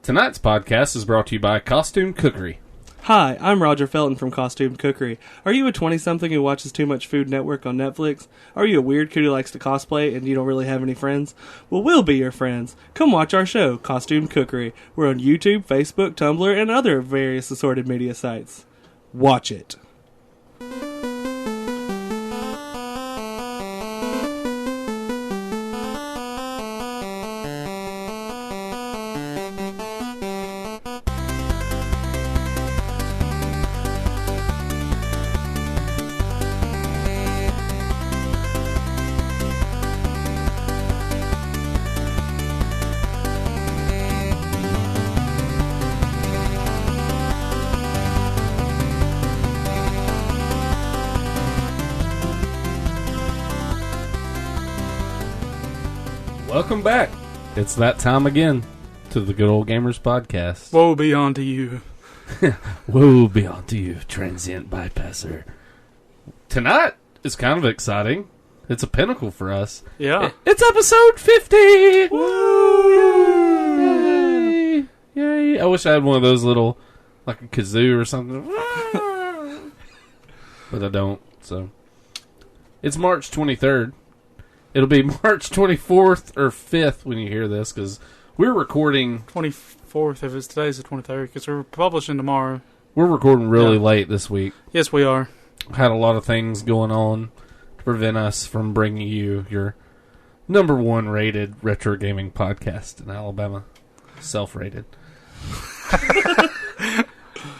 Tonight's podcast is brought to you by Costume Cookery. Hi, I'm Roger Felton from Costume Cookery. Are you a 20-something who watches too much Food Network on Netflix? Are you a weird kid who likes to cosplay and you don't really have any friends? Well, we'll be your friends. Come watch our show, Costume Cookery. We're on YouTube, Facebook, Tumblr, and other various assorted media sites. Watch it. Welcome back. It's that time again to the Good Old Gamers Podcast. Woe be unto you. Woe be unto you, transient bypasser. Tonight is kind of exciting. It's a pinnacle for us. Yeah. It's episode 50! Woo! Yay! Yay! I wish I had one of those little, like a kazoo or something. But I don't, so. It's March 23rd. It'll be March 24th or 5th when you hear this, because we're recording... 24th, if it's today's the 23rd, because we're publishing tomorrow. We're recording really late this week. Yes, we are. Had a lot of things going on to prevent us from bringing you your number one rated retro gaming podcast in Alabama. Self-rated.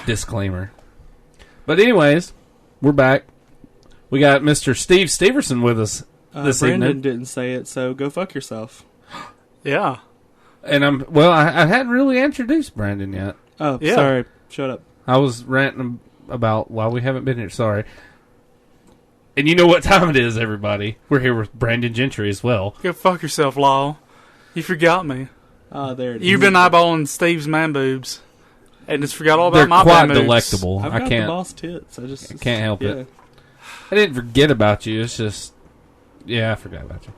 Disclaimer. But anyways, we're back. We got Mr. Steve Steverson with us this Brandon evening. didn't say it, so go fuck yourself. Yeah. And I hadn't really introduced Brandon yet. Oh, Yeah. sorry. Shut up. I was ranting about why we haven't been here. Sorry. And you know what time it is, everybody. We're here with Brandon Gentry as well. Go fuck yourself, Lyle. You forgot me. There it is. You've been eyeballing Steve's man boobs. And just forgot all about They're my quite man boobs. delectable. I've I got can't. the boss tits. I can't help yeah. it. I didn't forget about you. It's just, I forgot about you.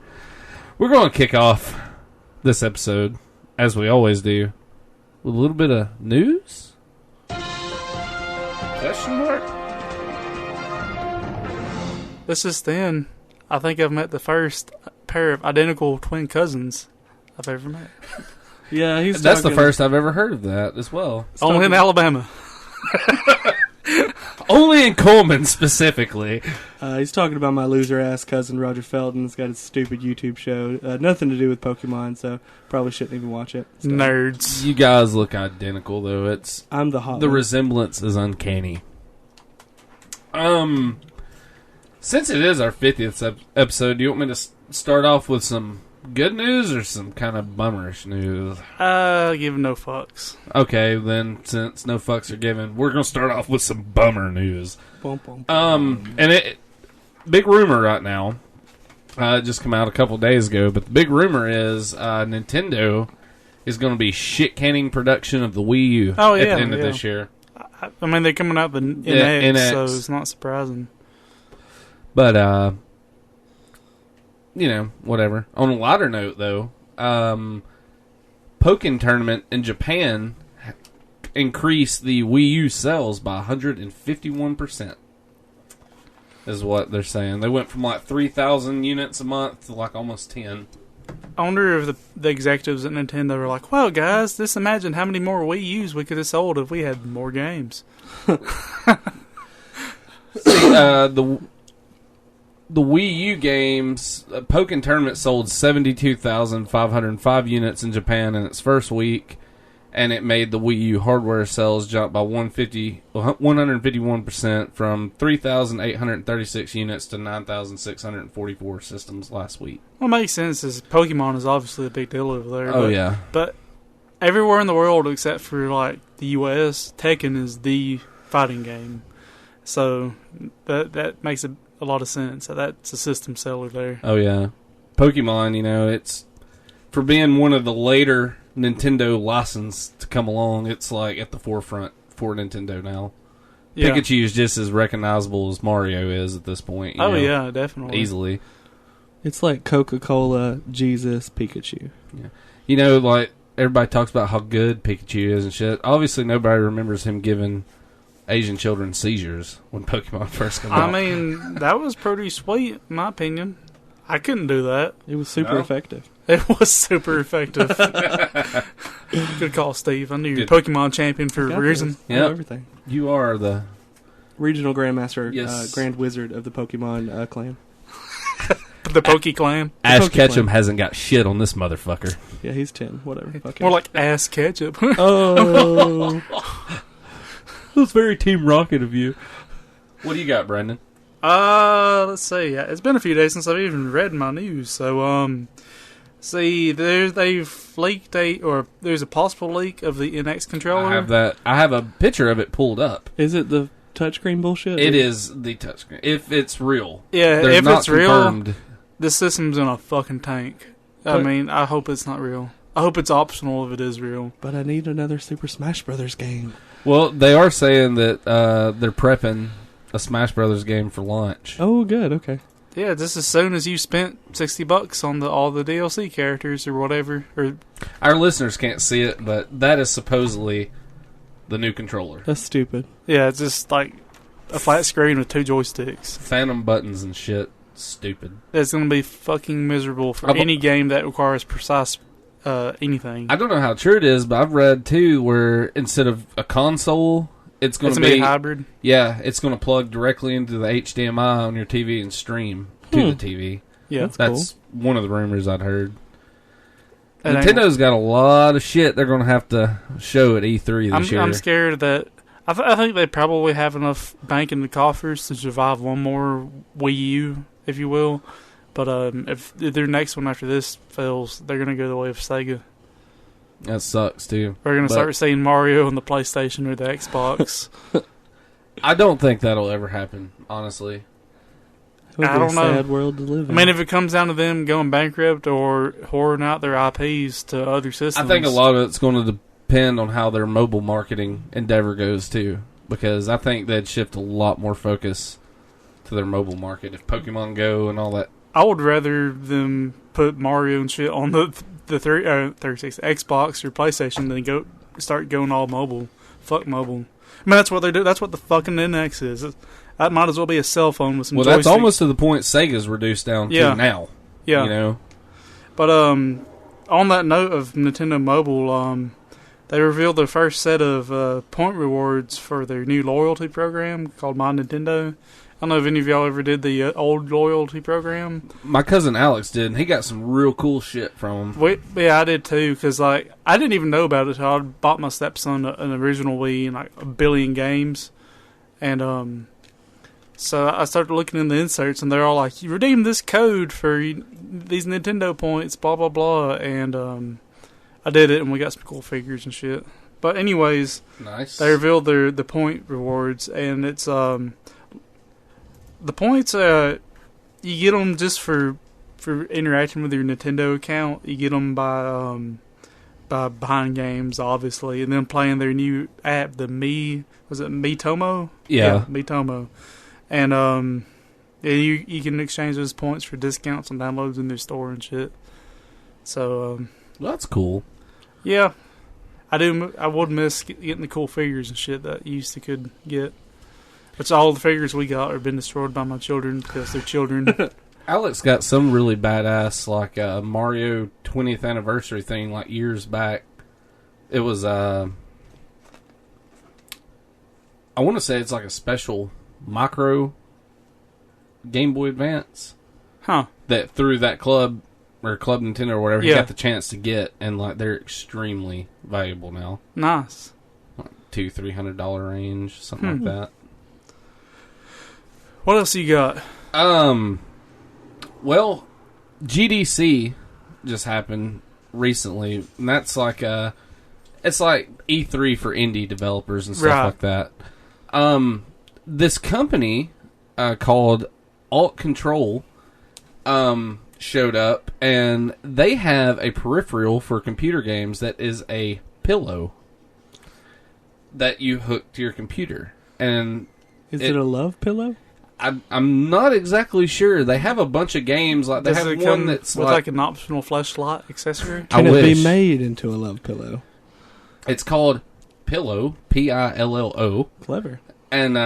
We're going to kick off this episode, as we always do, with a little bit of news. Question mark? This is then. I think I've met the first pair of identical twin cousins I've ever met. Yeah, he's That's the talking- first I've ever heard of that as well. Only in Alabama. Only in Coleman specifically. He's talking about my loser-ass cousin Roger Felton. He's got his stupid YouTube show. Nothing to do with Pokemon, so probably shouldn't even watch it. So. Nerds. You guys look identical, though. I'm the hot The one. resemblance is uncanny. Since it is our 50th episode, do you want me to start off with some good news or some kind of bummerish news? Give no fucks. Okay, then since no fucks are given, we're gonna start off with some bummer news. Bum, bum, bum. And big rumor right now. It just came out a couple days ago, but the big rumor is Nintendo is going to be shit canning production of the Wii U at the end of this year. I mean, they're coming out the NX, NX. so it's not surprising. But whatever. On a lighter note, though, Pokken Tournament in Japan increased the Wii U sales by 151%. Is what they're saying. They went from like 3,000 units a month to like almost 10. I wonder if the executives at Nintendo are like, well, guys, just imagine how many more Wii U's we could have sold if we had more games. See, the Wii U games, Pokken Tournament sold 72,505 units in Japan in its first week, and it made the Wii U hardware sales jump by 151% from 3,836 units to 9,644 systems last week. What makes sense is Pokemon is obviously a big deal over there. Oh, yeah. But everywhere in the world except for, like, the U.S., Tekken is the fighting game. So that makes a lot of sense. So that's a system seller there. Oh, yeah. Pokemon, it's for being one of the later Nintendo license to come along, it's like at the forefront for Nintendo now. Yeah. Pikachu is just as recognizable as Mario is at this point. Yeah, definitely. Easily. It's like Coca-Cola, Jesus, Pikachu. Yeah. Like everybody talks about how good Pikachu is and shit. Obviously, nobody remembers him giving Asian children seizures when Pokemon first came out. I mean, that was pretty sweet, in my opinion. I couldn't do that. It was super effective. It was super effective. Good call, Steve. I knew you were Good. Pokemon champion for a Got reason. this. I know Yep. everything. You are the Regional Grandmaster, Yes. Grand Wizard of the Pokemon clan. The Poke Clan. Ash Pokemon. Ketchum hasn't got shit on this motherfucker. Yeah, he's 10. Whatever. Fuck him. More like ass ketchup. Oh. That's very Team Rocket of you. What do you got, Brendan? Let's see. It's been a few days since I've even read my news. So, see, they've leaked there's a possible leak of the NX controller. I have a picture of it pulled up. Is it the touchscreen bullshit? It is the touchscreen. If it's real. Yeah, They're if not it's real, confirmed. this system's in a fucking tank. I But- mean, I hope it's not real. I hope it's optional if it is real. But I need another Super Smash Brothers game. Well, they are saying that they're prepping a Smash Brothers game for launch. Oh, good. Okay. Yeah, just as soon as you spent $60 on all the DLC characters or whatever, or Our listeners can't see it, but that is supposedly the new controller. That's stupid. yeah, it's just like a flat screen with 2 joysticks. Phantom buttons and shit. Stupid. It's going to be fucking miserable for I've- any game that requires precise anything. I don't know how true it is, but I've read too where instead of a console, it's going It's to going to be be a hybrid. Yeah, it's going to plug directly into the HDMI on your TV and stream to the TV. Yeah, That's one of the rumors I'd heard. It ain't- Nintendo's got a lot of shit they're going to have to show at E3 this year. I'm scared that I think they probably have enough bank in the coffers to survive one more Wii U, if you will. But if their next one after this fails, they're going to go the way of Sega. That sucks too. We're going to But start seeing Mario on the PlayStation or the Xbox. I don't think that'll ever happen, honestly. It would I be don't a know. sad world to live I in. mean, if it comes down to them going bankrupt or whoring out their IPs to other systems, I think a lot of it's going to depend on how their mobile marketing endeavor goes too, because I think they'd shift a lot more focus to their mobile market if Pokemon Go and all that. I would rather them put Mario and shit on the 360 Xbox or PlayStation than start going all mobile. Fuck mobile. I mean, that's what they do. That's what the fucking NX is. That might as well be a cell phone with some Well, joysticks. that's almost to the point Sega's reduced down Yeah. to now. Yeah. You know? But on that note of Nintendo Mobile, they revealed their first set of point rewards for their new loyalty program called My Nintendo. I don't know if any of y'all ever did the old loyalty program. My cousin Alex did, and he got some real cool shit from him. Yeah, I did too, because I didn't even know about it until I bought my stepson an original Wii and like a billion games. And so I started looking in the inserts, and they're all like, you redeem this code for these Nintendo points, blah, blah, blah. And I did it, and we got some cool figures and shit. But anyways, Nice. they revealed the point rewards, and it's the points you get them just for interacting with your Nintendo account. You get them by buying games, obviously, and then playing their new app, the Miitomo? Yeah. Miitomo. And you can exchange those points for discounts on downloads in their store and shit. So Well, that's cool. yeah, I would miss getting the cool figures and shit that you used to could get. Which all the figures we got have been destroyed by my children because they're children. Alex got some really badass, like Mario 20th anniversary thing, like years back. It was, I want to say it's like a special micro Game Boy Advance Huh. that through that club or Club Nintendo or whatever he Yeah. got the chance to get, and like they're extremely valuable now, Nice. like $200-300 range, something like that. What else you got? Well, GDC just happened recently, and that's like it's like E3 for indie developers and stuff Right. like that. This company called Alt Control showed up, and they have a peripheral for computer games that is a pillow that you hook to your computer, and Is it a love pillow? I'm not exactly sure. They have a bunch of games. Like they Does have it one come that's with like an optional fleshlight accessory? I Can it wish. be made into a love pillow? It's called Pillow, Pillo, Clever. and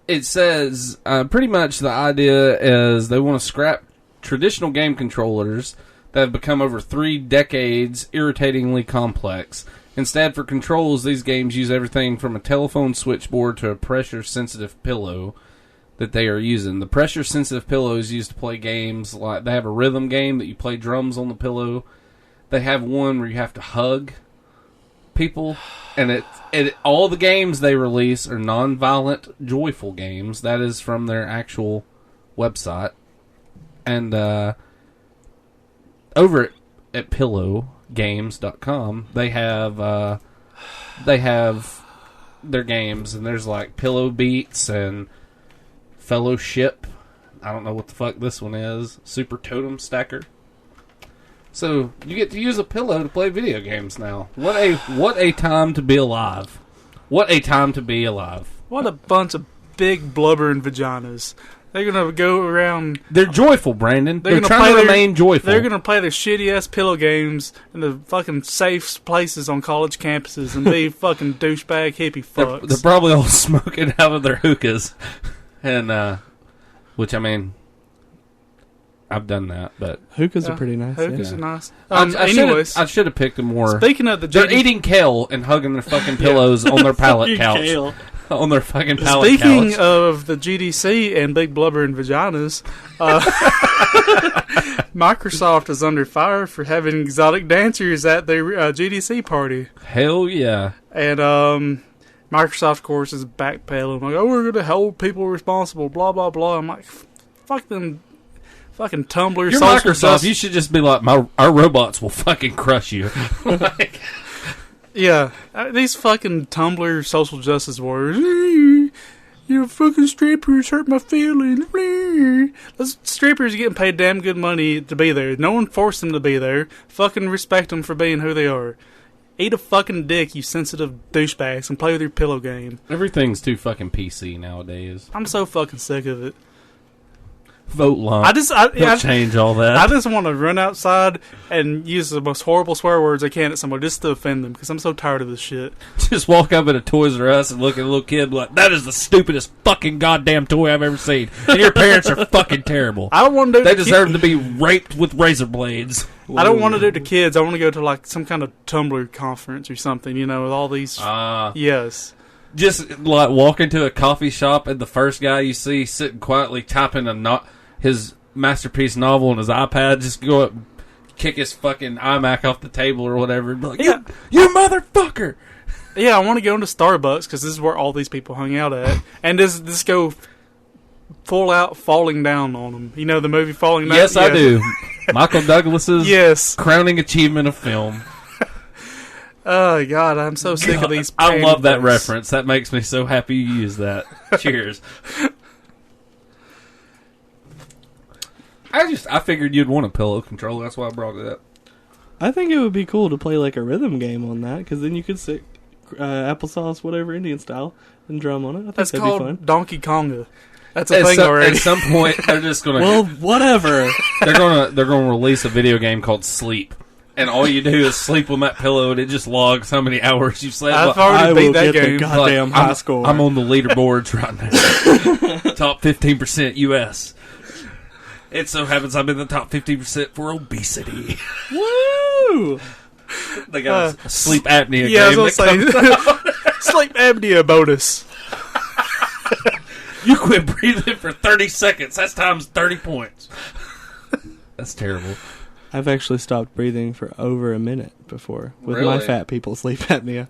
it says pretty much the idea is they want to scrap traditional game controllers that have become over 3 decades irritatingly complex. Instead, for controls, these games use everything from a telephone switchboard to a pressure-sensitive pillow that they are using. The pressure-sensitive pillow is used to play games like they have a rhythm game that you play drums on the pillow. They have one where you have to hug people, and all the games they release are non-violent, joyful games. That is from their actual website. And over at PillowGames.com, they have their games, and there's like Pillow Beats and Fellowship. I don't know what the fuck this one is. Super Totem Stacker. So you get to use a pillow to play video games now. What a time to be alive. What a time to be alive. What a bunch of big blubbering vaginas. They're gonna go around. They're joyful, Brandon. They're gonna trying play to their- remain joyful. They're gonna play their shitty ass pillow games in the fucking safe places on college campuses and be fucking douchebag hippie fucks. They're probably all smoking out of their hookahs, and which I mean, I've done that, but Hookahs Yeah, are pretty nice. Hookahs yeah. are nice. I Anyways, should have picked a more. speaking of the They're GD eating kale and hugging their fucking pillows on their pallet couch. Kale. On their fucking pallet Speaking couch. of the GDC and big blubbering vaginas, Microsoft is under fire for having exotic dancers at their GDC party. Hell yeah. And Microsoft, of course, is backpedaling. Like, oh, we're going to hold people responsible, blah, blah, blah. I'm like, fuck them fucking Tumblr. You're social Microsoft. justice- You should just be like, our robots will fucking crush you. Like, Yeah, these fucking Tumblr social justice warriors. You fucking strippers hurt my feelings. Those strippers are getting paid damn good money to be there. No one forced them to be there. Fucking respect them for being who they are. Eat a fucking dick, you sensitive douchebags, and play with your pillow game. everything's too fucking PC nowadays. I'm so fucking sick of it. Vote lump. I change all that. I just want to run outside and use the most horrible swear words I can at someone just to offend them because I'm so tired of this shit. Just walk up at a Toys R Us and look at a little kid and be like, that is the stupidest fucking goddamn toy I've ever seen. And your parents are fucking terrible. I don't want to do They it to deserve to be raped with razor blades. I don't want to do it to kids. I want to go to like some kind of Tumblr conference or something, you know, with all these. Yes. Just like walk into a coffee shop and the first guy you see sitting quietly typing his masterpiece novel on his iPad, just go up, kick his fucking iMac off the table or whatever, and be like, Yeah. you motherfucker! Yeah, I want to go into Starbucks because this is where all these people hung out at, and just go full out falling down on them. You know the movie Falling Down. Yes, I do. Michael Douglas's Yes. crowning achievement of film. Oh God, I'm so sick of these. I love that panders. reference. That makes me so happy you use that. Cheers. I figured you'd want a pillow controller. That's why I brought it up. I think it would be cool to play like a rhythm game on that because then you could sit applesauce, whatever, Indian style, and drum on it. I think That's that'd be called fun. Donkey Konga. That's a thing already. At some point, they're just gonna Well, whatever. they're gonna release a video game called Sleep, and all you do is sleep on that pillow, and it just logs how many hours you slept. I've Like, already I beat will that get the game. goddamn high score. I'm on the leaderboards right now. Top 15% U.S. It so happens I'm in the top 15% for obesity. Woo! They got a sleep apnea Yeah, I game. was gonna say sleep apnea bonus. You quit breathing for 30 seconds. That's times 30 points. That's terrible. I've actually stopped breathing for over a minute before with my Really? fat people sleep apnea.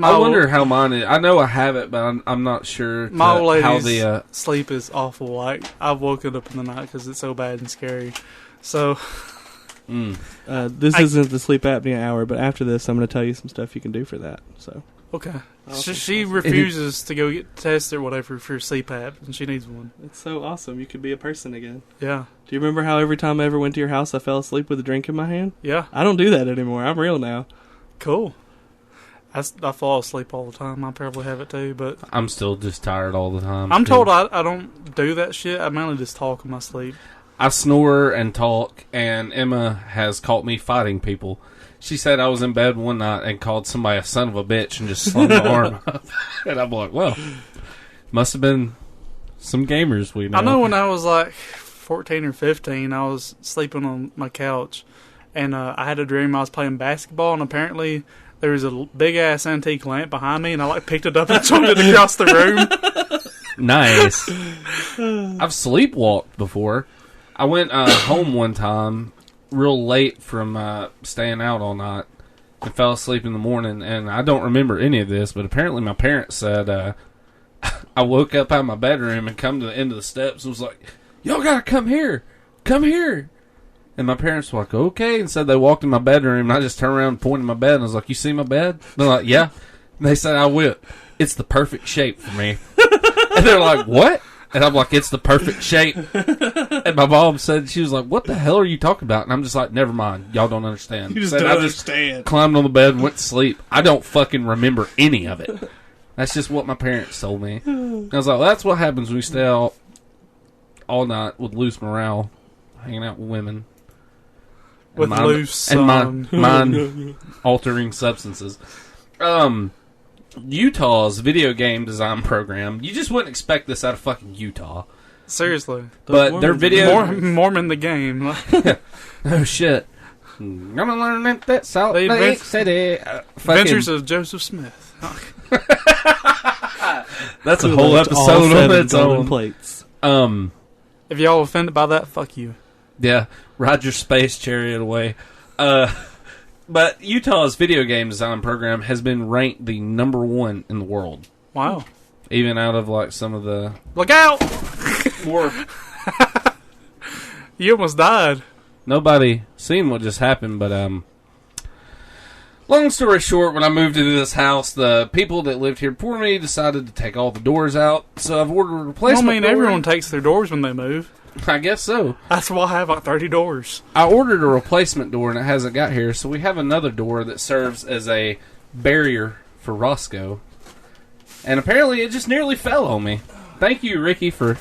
I wonder how mine is. I know I have it, but I'm not sure My old how lady's the... sleep is awful. Like I've woken up in the night because it's so bad and scary. So This isn't the sleep apnea hour, but after this, I'm going to tell you some stuff you can do for that. So okay, Awesome. she refuses to go get tested or whatever for CPAP, and she needs one. it's so awesome. You could be a person again. Yeah, Do you remember how every time I ever went to your house, I fell asleep with a drink in my hand? yeah, I don't do that anymore. I'm real now. cool. I fall asleep all the time. I probably have it too, but I'm still just tired all the time. I'm told I don't do that shit. I mainly just talk in my sleep. I snore and talk, and Emma has caught me fighting people. She said I was in bed one night and called somebody a son of a bitch and just slung my arm up. And I'm like, well, must have been some gamers we know. I know when I was like 14 or 15, I was sleeping on my couch, and I had a dream I was playing basketball, and apparently there was a big-ass antique lamp behind me, and I like picked it up and chucked it across the room. Nice. I've sleepwalked before. I went home one time real late from staying out all night and fell asleep in the morning, and I don't remember any of this, but apparently my parents said I woke up out of my bedroom and come to the end of the steps and was like, y'all gotta come here. Come here. And my parents were like, okay, and said they walked in my bedroom, and I just turned around and pointed at my bed, and I was like, you see my bed? And they're like, yeah. And they said, I will. It's the perfect shape for me. And they're like, what? And I'm like, it's the perfect shape. And my mom said, she was like, what the hell are you talking about? And I'm just like, never mind. Y'all don't understand. You just Said, don't I understand. Climbed on the bed and went to sleep. I don't fucking remember any of it. That's just what my parents told me. And I was like, well, that's what happens when we stay out all night with loose morale, hanging out with women. With loose and mind altering substances. Utah's video game design program. You just wouldn't expect this out of fucking Utah. Seriously. But their video Mormon the game. oh shit. Gonna learn that Salt Lake City. Adventures of Joseph Smith. That's a whole episode on its own. Plates. If y'all offended by that, fuck you. Yeah, ride your space chariot away. But Utah's video game design program has been ranked the #1 in the world. Wow. Even out of like some of the Look out! more. You almost died. Nobody seen what just happened, but long story short, when I moved into this house, the people that lived here before me decided to take all the doors out, so I've ordered a replacement door. Everyone takes their doors when they move. I guess so. That's why I have like 30 doors. I ordered a replacement door and it hasn't got here, so we have another door that serves as a barrier for Roscoe. And apparently it just nearly fell on me. Thank you, Ricky, for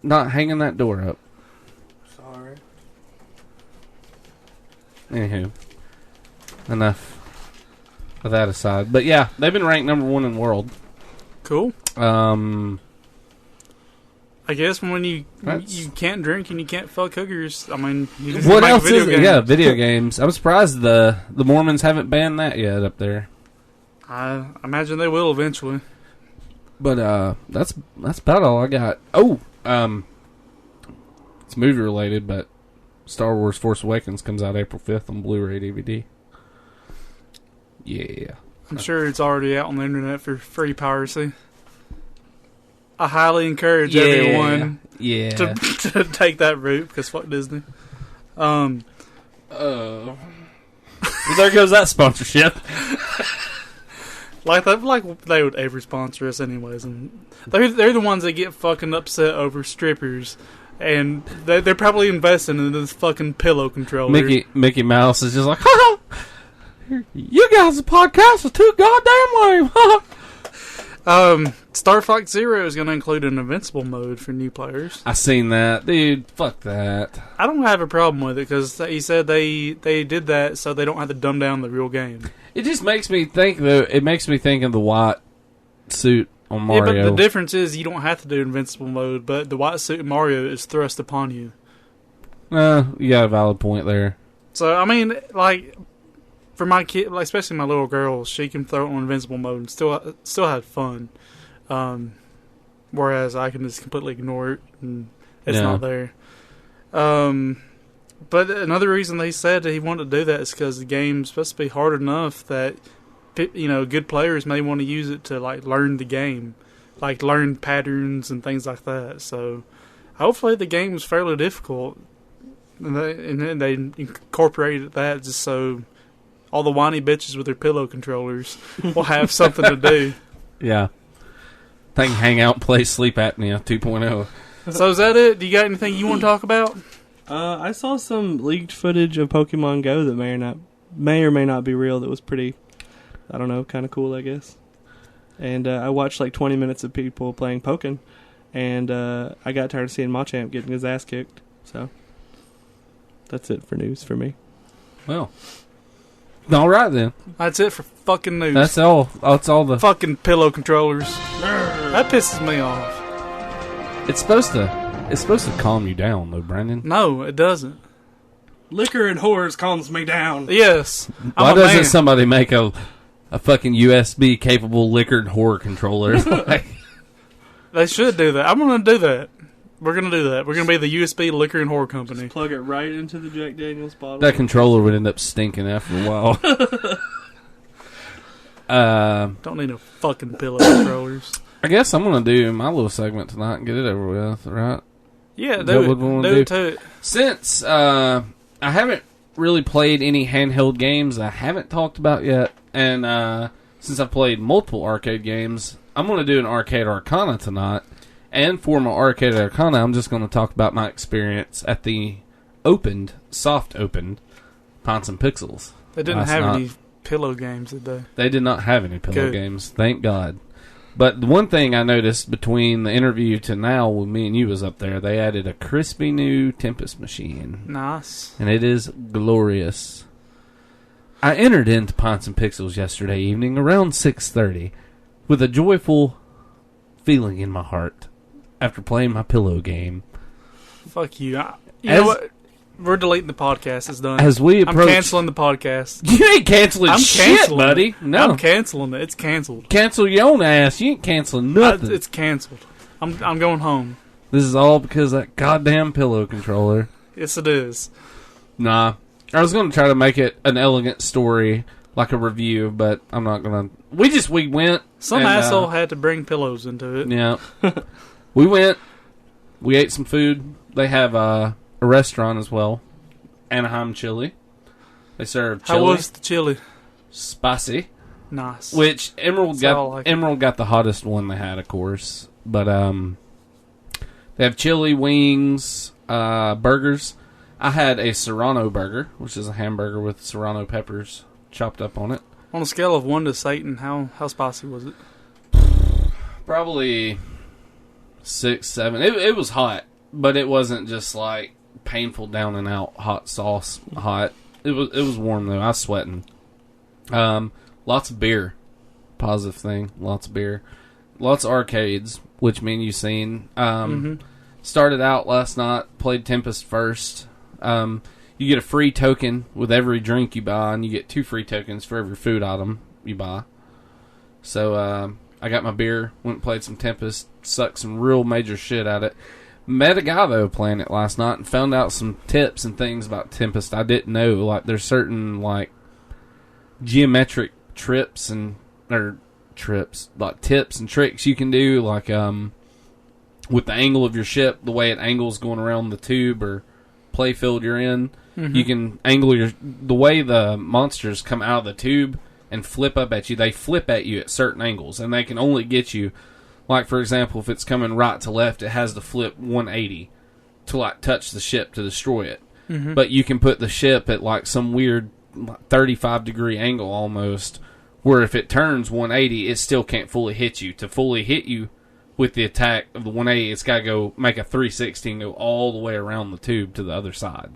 not hanging that door up. Sorry. Anywho, enough of that aside. But yeah, they've been ranked #1 in the world. Cool. I guess when you can't drink and you can't fuck hookers, I mean, you just what make else video is it? games. Yeah, video games. I'm surprised the Mormons haven't banned that yet up there. I imagine they will eventually. But that's about all I got. Oh, it's movie related, but Star Wars Force Awakens comes out April 5th on Blu-ray DVD. Yeah. I'm sure it's already out on the internet for free piracy. I highly encourage everyone to take that route because fuck Disney. There goes that sponsorship. Like they would ever sponsor us anyways, and they're the ones that get fucking upset over strippers, and they're probably investing in this fucking pillow controller. Mickey Mouse is just like, ha! You guys' podcast is too goddamn lame. Star Fox Zero is going to include an invincible mode for new players. I seen that, dude. Fuck that. I don't have a problem with it because he said they did that so they don't have to dumb down the real game. It just makes me think though. It makes me think of the white suit on Mario. Yeah, but the difference is you don't have to do invincible mode, but the white suit in Mario is thrust upon you. You got a valid point there. So I mean, like for my kid, like especially my little girl, she can throw it on invincible mode and still have fun. Whereas I can just completely ignore it and it's not there. But another reason they said that he wanted to do that is because the game's supposed to be hard enough that good players may want to use it to like learn the game, like learn patterns and things like that. So hopefully the game's fairly difficult, and then they incorporated that just so all the whiny bitches with their pillow controllers will have something to do. Yeah. They can hang out and play Sleep Apnea 2.0. So is that it? Do you got anything you want to talk about? I saw some leaked footage of Pokemon Go that may or may or may not be real that was pretty, I don't know, kind of cool, I guess. And I watched like 20 minutes of people playing Pokken, and I got tired of seeing Machamp getting his ass kicked. So that's it for news for me. Well, all right then. That's it for fucking news. That's all. That's all the. Fucking pillow controllers. That pisses me off. It's supposed to calm you down, though, Brandon. No, it doesn't. Liquor and whores calms me down. Yes. Why I'm a doesn't man. somebody make a fucking USB capable liquored horror controller? Like, They should do that. I'm going to do that. We're going to do that. We're going to be the USB liquor and horror company. Plug it right into the Jack Daniels bottle. that controller would end up stinking after a while. Don't need no fucking pillow controllers. I guess I'm gonna do my little segment tonight and get it over with, right? Yeah, Is do that it. what we wanna Do do? it to it. Since I haven't really played any handheld games I haven't talked about yet, and since I've played multiple arcade games, I'm going to do an Arcade Arcana tonight. And for my Arcade Arcana, I'm just going to talk about my experience at the soft opened Pints and Pixels. They didn't Last have night. any pillow games, did they? They did not have any pillow Good. games, thank God. But the one thing I noticed between the interview to now when me and you was up there, they added a crispy new Tempest machine. Nice. And it is glorious. I entered into Pints and Pixels yesterday evening around 6:30 with a joyful feeling in my heart after playing my pillow game. Fuck you. You As- know what? We're deleting the podcast. It's done. As we I'm approach... canceling the podcast. You ain't canceling I'm shit, canceling buddy. it. No. I'm canceling it. It's canceled. Cancel your own ass. You ain't canceling nothing. It's canceled. I'm going home. This is all because of that goddamn pillow controller. Yes, it is. Nah. I was going to try to make it an elegant story, like a review, but I'm not going to... We went... Some and, asshole had to bring pillows into it. Yeah. We went. We ate some food. They have a restaurant as well. Anaheim Chili. They serve chili. How was the chili? Spicy. Nice. Which Emerald That's all I got. like. Emerald got the hottest one they had, of course. But they have chili, wings, burgers. I had a Serrano burger, which is a hamburger with Serrano peppers chopped up on it. On a scale of 1 to Satan, how spicy was it? Probably 6, 7. It was hot, but it wasn't just like painful down and out hot sauce hot. It was warm though. I was sweating. Lots of beer. Positive thing. Lots of beer. Lots of arcades, which me and you seen. Started out last night. Played Tempest first. You get a free token with every drink you buy, and you get 2 free tokens for every food item you buy. So I got my beer. Went and played some Tempest. Sucked some real major shit at it. Met a guy though playing it last night and found out some tips and things about Tempest I didn't know. Like there's certain like geometric tips and tricks you can do, like with the angle of your ship, the way it angles going around the tube or playfield you're in. You can angle the way the monsters come out of the tube and flip up at you. They flip at you at certain angles, and they can only get you. Like, for example, if it's coming right to left, it has to flip 180 to, like, touch the ship to destroy it. But you can put the ship at, like, some weird 35-degree angle almost, where if it turns 180, it still can't fully hit you. To fully hit you with the attack of the 180, it's got to go make a 360 and go all the way around the tube to the other side.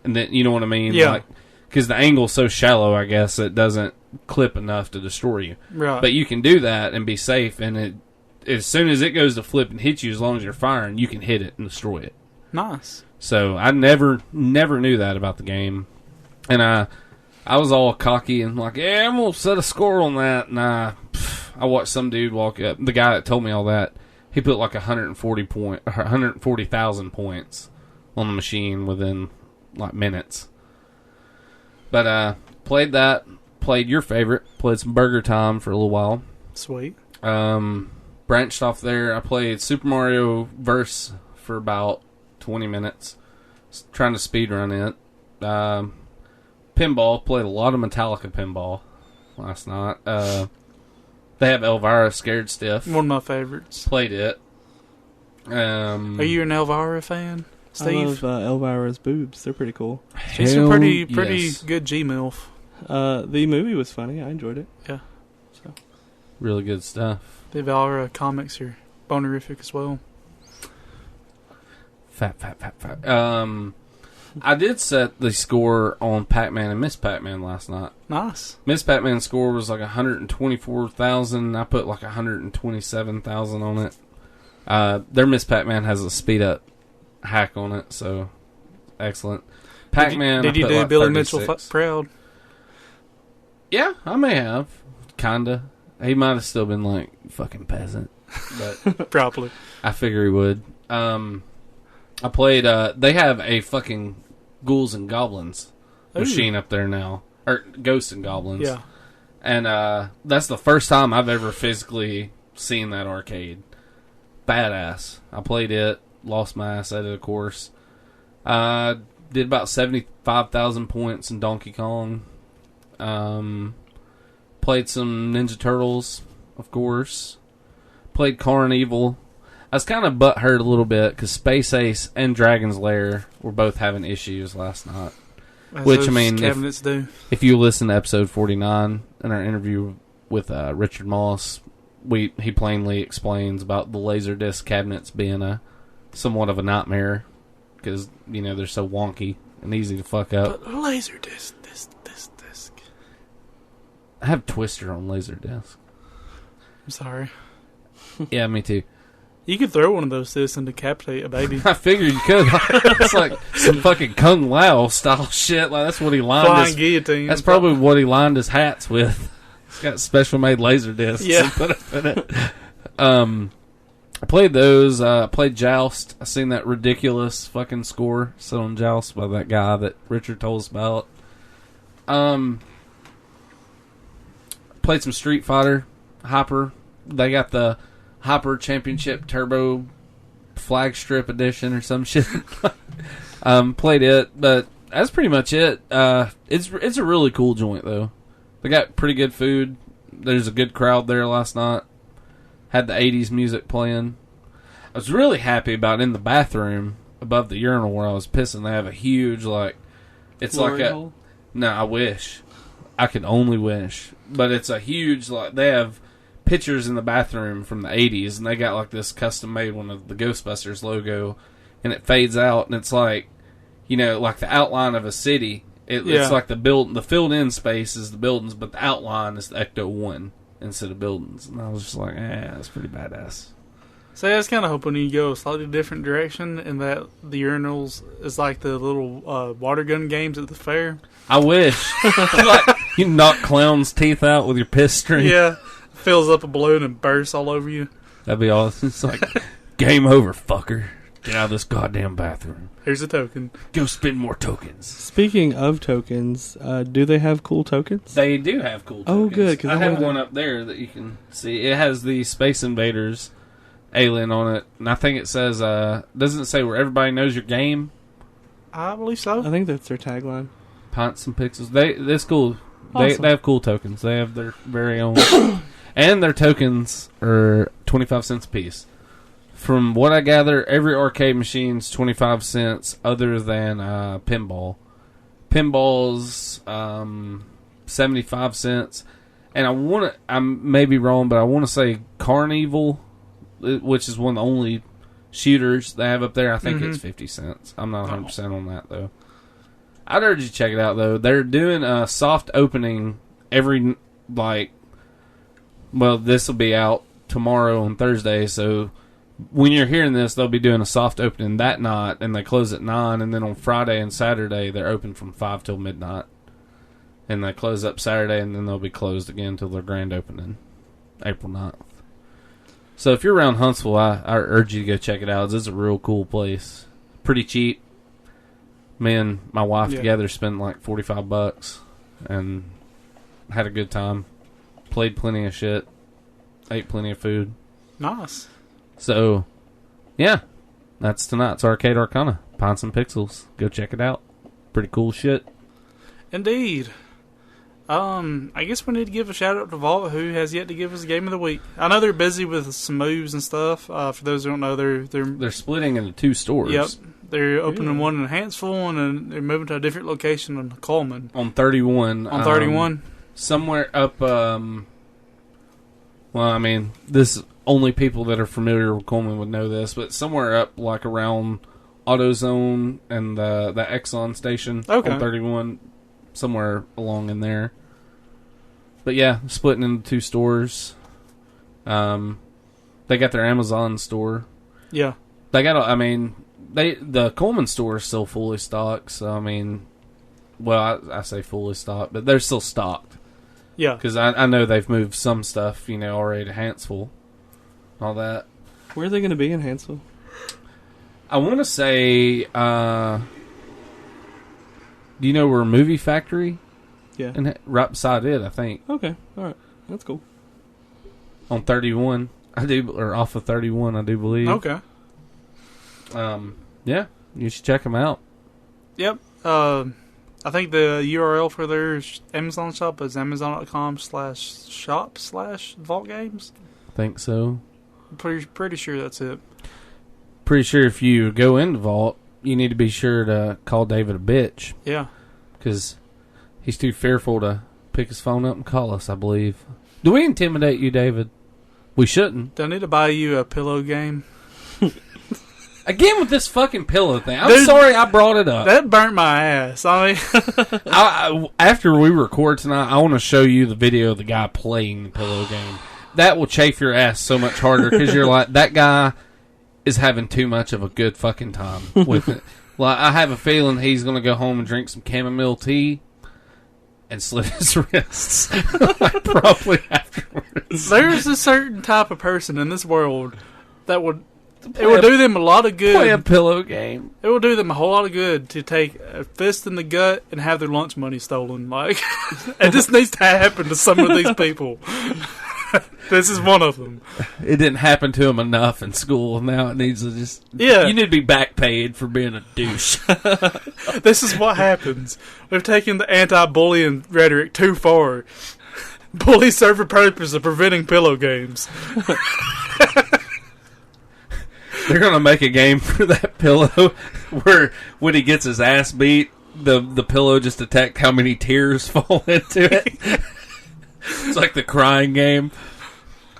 And then, you know what I mean? Yeah. Because the angle's so shallow, I guess, it doesn't clip enough to destroy you. Right. But you can do that and be safe, and as soon as it goes to flip and hit you, as long as you're firing, you can hit it and destroy it. Nice. So I never knew that about the game, and I was all cocky and like, yeah, I'm gonna set a score on that. And I watched some dude walk up. The guy that told me all that, he put like 140,000 points on the machine within like minutes. But played that. Played your favorite. Played some Burger Time for a little while. Sweet. Branched off there. I played Super Mario Verse for about 20 minutes, trying to speedrun it. Pinball. Played a lot of Metallica pinball last night. They have Elvira Scared Stiff. One of my favorites. Played it. Are you an Elvira fan? Steve? I love Elvira's boobs. They're pretty cool. She's a Hell pretty yes. good G-MILF. The movie was funny. I enjoyed it. Yeah. So Really good stuff. The Elvira comics are bonerific as well. Fat. I did set the score on Pac-Man and Miss Pac-Man last night. Nice. Miss Pac-Man's score was like 124,000. I put like 127,000 on it. Their Miss Pac-Man has a speed up hack on it, so excellent. Pac-Man. Did you I put do like Billy Mitchell 36. proud? Yeah, I may have. Kinda. He might have still been like fucking peasant, but Probably. I figure he would. I played. They have a fucking Ghouls and Goblins Ooh. machine up there now, or Ghosts and Goblins. Yeah. And that's the first time I've ever physically seen that arcade. Badass. I played it, lost my ass at it, of course. Did about 75,000 points in Donkey Kong. Played some Ninja Turtles, of course. Played Carnival. I was kind of butthurt a little bit because Space Ace and Dragon's Lair were both having issues last night. As Which, I those mean, cabinets do. If you listen to episode 49 in our interview with Richard Moss, he plainly explains about the Laserdisc cabinets being somewhat of a nightmare because, they're so wonky and easy to fuck up. But Laserdisc, this. I have Twister on Laserdisc. I'm sorry. Yeah, me too. You could throw one of those discs and decapitate a baby. I figured you could. It's like some fucking Kung Lao style shit. Like that's what he lined Flying his. guillotine. That's probably what he lined his hats with. He's got special made laser discs. Yeah. He put up in it. I played those. Played Joust. I seen that ridiculous fucking score set on Joust by that guy that Richard told us about. Played some Street Fighter. Hyper. They got the Hyper Championship Turbo Flagstrip Edition or some shit. Played it, but that's pretty much it. It's a really cool joint though. They got pretty good food. There's a good crowd there last night. Had the 80s music playing. I was really happy about in the bathroom above the urinal where I was pissing. They have a huge it's Glory like a hole? no. I wish I could only wish, but it's a huge they have pictures in the bathroom from the 80s, and they got like this custom made one of the Ghostbusters logo, and it fades out, and it's like the outline of a city. It's like the filled in space is the buildings, but the outline is the Ecto-1 instead of buildings. And I was just like, that's pretty badass. So I was kind of hoping you go a slightly different direction, and that the urinals is like the little water gun games at the fair. I wish. You knock clowns' teeth out with your piss string. Yeah, fills up a balloon and bursts all over you. That'd be awesome. It's like, game over, fucker. Get out of this goddamn bathroom. Here's a token. Go spend more tokens. Speaking of tokens, do they have cool tokens? They do have cool tokens. Oh, good, 'cause I I have wanted one up there that you can see. It has the Space Invaders alien on it. And I think it says, doesn't it say where everybody knows your game? I believe so. I think that's their tagline. Pints and Pixels. That's cool. Awesome. They have cool tokens. They have their very own. And their tokens are 25 cents a piece. From what I gather, every arcade machine's 25 cents other than pinball. Pinball's 75 cents. And I may be wrong, but I want to say Carnival, which is one of the only shooters they have up there, I think it's 50 cents. I'm not 100% on that, though. I'd urge you to check it out, though. They're doing a soft opening every, this will be out tomorrow on Thursday, so when you're hearing this, they'll be doing a soft opening that night, and they close at 9, and then on Friday and Saturday, they're open from 5 till midnight. And they close up Saturday, and then they'll be closed again till their grand opening, April 9th. So if you're around Huntsville, I urge you to go check it out. It's a real cool place. Pretty cheap. Me and my wife together spent like $45 and had a good time. Played plenty of shit. Ate plenty of food. Nice. So, yeah. That's tonight's Arcade Arcana. Pints and Pixels. Go check it out. Pretty cool shit. Indeed. I guess we need to give a shout out to Vault, who has yet to give us a game of the week. I know they're busy with some moves and stuff. For those who don't know, They're splitting into 2 stores. Yep. They're opening Yeah. one in Hanceville, and then they're moving to a different location in Coleman. On 31. On 31? Somewhere up, well, I mean, this only people that are familiar with Coleman would know this, but somewhere up like around AutoZone and the Exxon station Okay. on 31, somewhere along in there. But yeah, splitting into 2 stores. They got their Amazon store. Yeah. They got, I mean, the Coleman store is still fully stocked. So I mean, well, I say fully stocked, but they're still stocked Yeah. because I know they've moved some stuff, already to Hanceville, all that. Where are they going to be in Hanceville? I want to say, do you know where Movie Factory? Yeah. And right beside it, I think, Okay. All right. That's cool. on 31. I do, or off of 31, I do believe. Okay. Yeah, you should check them out. Yep. I think the URL for their Amazon shop is amazon.com/shop/Vault Games. I think so. I'm pretty sure that's it. Pretty sure if you go into Vault, you need to be sure to call David a bitch Yeah. because he's too fearful to pick his phone up and call us, I believe. Do we intimidate you, David? We shouldn't. Do I need to buy you a pillow game? Again with this fucking pillow thing. I'm Dude, sorry I brought it up. That burnt my ass. I mean, After we record tonight, I want to show you the video of the guy playing the pillow game. That will chafe your ass so much harder because you're like, that guy is having too much of a good fucking time with it. Like, I have a feeling he's going to go home and drink some chamomile tea and slit his wrists. Probably afterwards. there's a certain type of person in this world that would do them a lot of Play a good. pillow game. It will do them a whole lot of good to take a fist in the gut and have their lunch money stolen. Like, it just needs to happen to some of these people. This is one of them. It didn't happen to him enough in school. Now it needs to just... Yeah. You need to be back paid for being a douche. This is what happens. We've taken the anti-bullying rhetoric too far. Bullies serve a purpose of preventing pillow games. They're going to make a game for that pillow where when he gets his ass beat, the pillow just detects how many tears fall into it. It's like the crying game,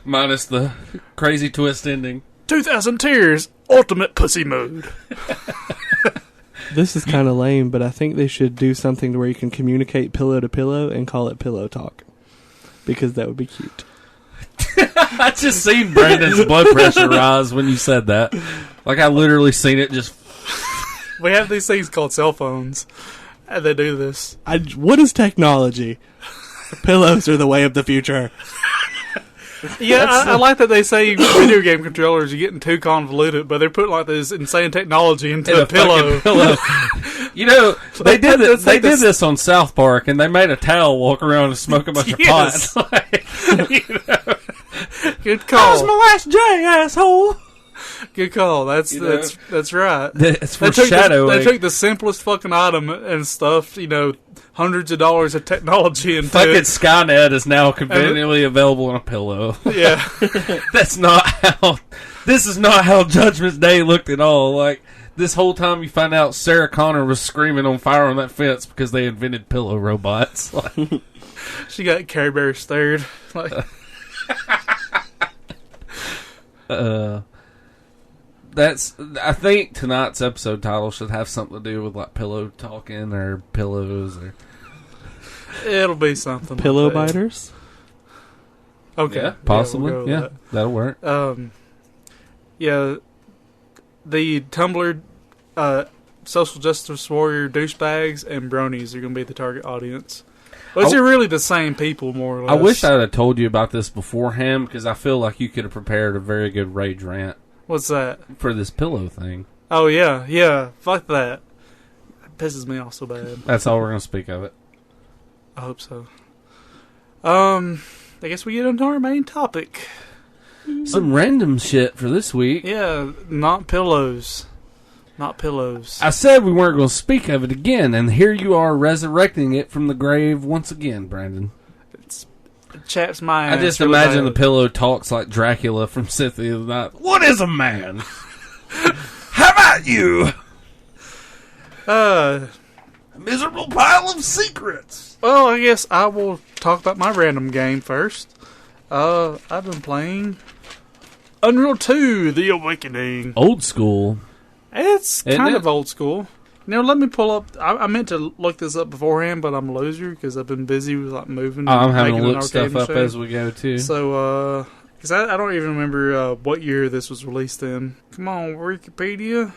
minus the crazy twist ending. 2,000 tears, ultimate pussy mode. This is kind of lame, but I think they should do something to where you can communicate pillow to pillow and call it pillow talk. Because that would be cute. I just seen Brandon's blood pressure rise when you said that. Like, I literally seen it just... We have these things called cell phones, and they do this. What is technology? Pillows are the way of the future. Yeah, I like that they say video game controllers are getting too convoluted, but they're putting like this insane technology into in a pillow. pillow. They did this. They did this on South Park, and they made a towel walk around and smoke a bunch Yes. of pot. Good call. last J, asshole. Good call. That's You know? that's right. It's They foreshadowing. they took the simplest fucking item and stuff, hundreds of dollars of technology and Fucking Skynet is now conveniently available on a pillow. yeah. That's not how. This is not how Judgment Day looked at all. Like, this whole time you find out Sarah Connor was screaming on fire on that fence because they invented pillow robots. Like, She got Care Bear stirred. Like, I think tonight's episode title should have something to do with like pillow talking or pillows or it'll be something. Pillow like that. biters? Okay. yeah, possibly. we'll go with Yeah, that. that'll work. Yeah, the Tumblr social justice warrior douchebags and bronies are going to be the target audience. Those are really the same people, more or less. I wish I had told you about this beforehand because I feel like you could have prepared a very good rage rant What's that? for this pillow thing. Oh, yeah. Fuck that. It pisses me off so bad. That's all we're going to speak of it. I hope so. I guess we get into our main topic. Some random shit for this week. Yeah, not pillows. Not pillows. I said we weren't going to speak of it again, and here you are resurrecting it from the grave once again, Brandon. It chaps my I ass. just really imagine the bad. pillow talks like Dracula from Symphony of the Night. What is a man? How about you? Uh, A miserable pile of secrets. well, I guess I will talk about my random game first. I've been playing Unreal 2: The Awakening. Old school. It's Isn't kind it? of old school. Let me pull up. I meant to look this up beforehand, but I'm a loser because I've been busy with like moving. And I'm having to making an look arcade stuff up machine. as we go, too. So, because I don't even remember what year this was released in. Come on, Wikipedia.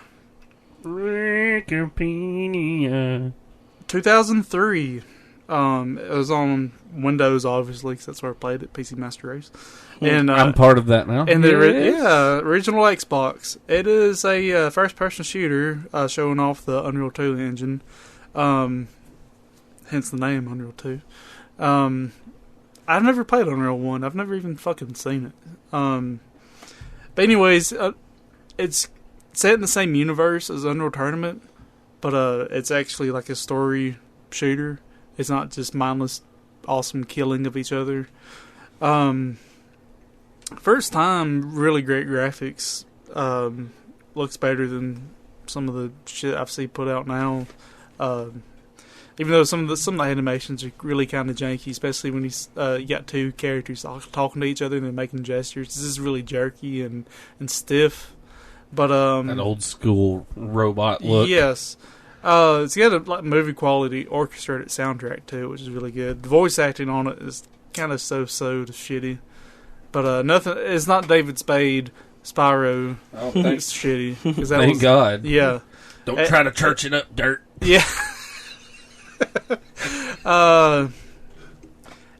Wikipedia. 2003. It was on Windows, obviously, because that's where I played it, PC Master Race. And I'm part of that now. and Here it is. original Xbox. It is a first-person shooter showing off the Unreal 2 engine. Hence the name Unreal 2. I've never played Unreal 1. I've never even fucking seen it. But anyways, it's set in the same universe as Unreal Tournament, but it's actually like a story shooter. It's not just mindless, awesome killing of each other. First time, really great graphics. Looks better than some of the shit I've seen put out now. Even though some of the animations are really kind of janky, especially when you got two characters talking to each other and they're making gestures. This is really jerky and stiff. But That old school robot look. yes, it's got a movie quality orchestrated soundtrack too, which is really good. The voice acting on it is kind of so to shitty. But nothing. It's not David Spade, Spyro. Oh, thanks. It's shitty. 'Cause that Thank was- God. Yeah. Don't try to church it up, dirt. Yeah.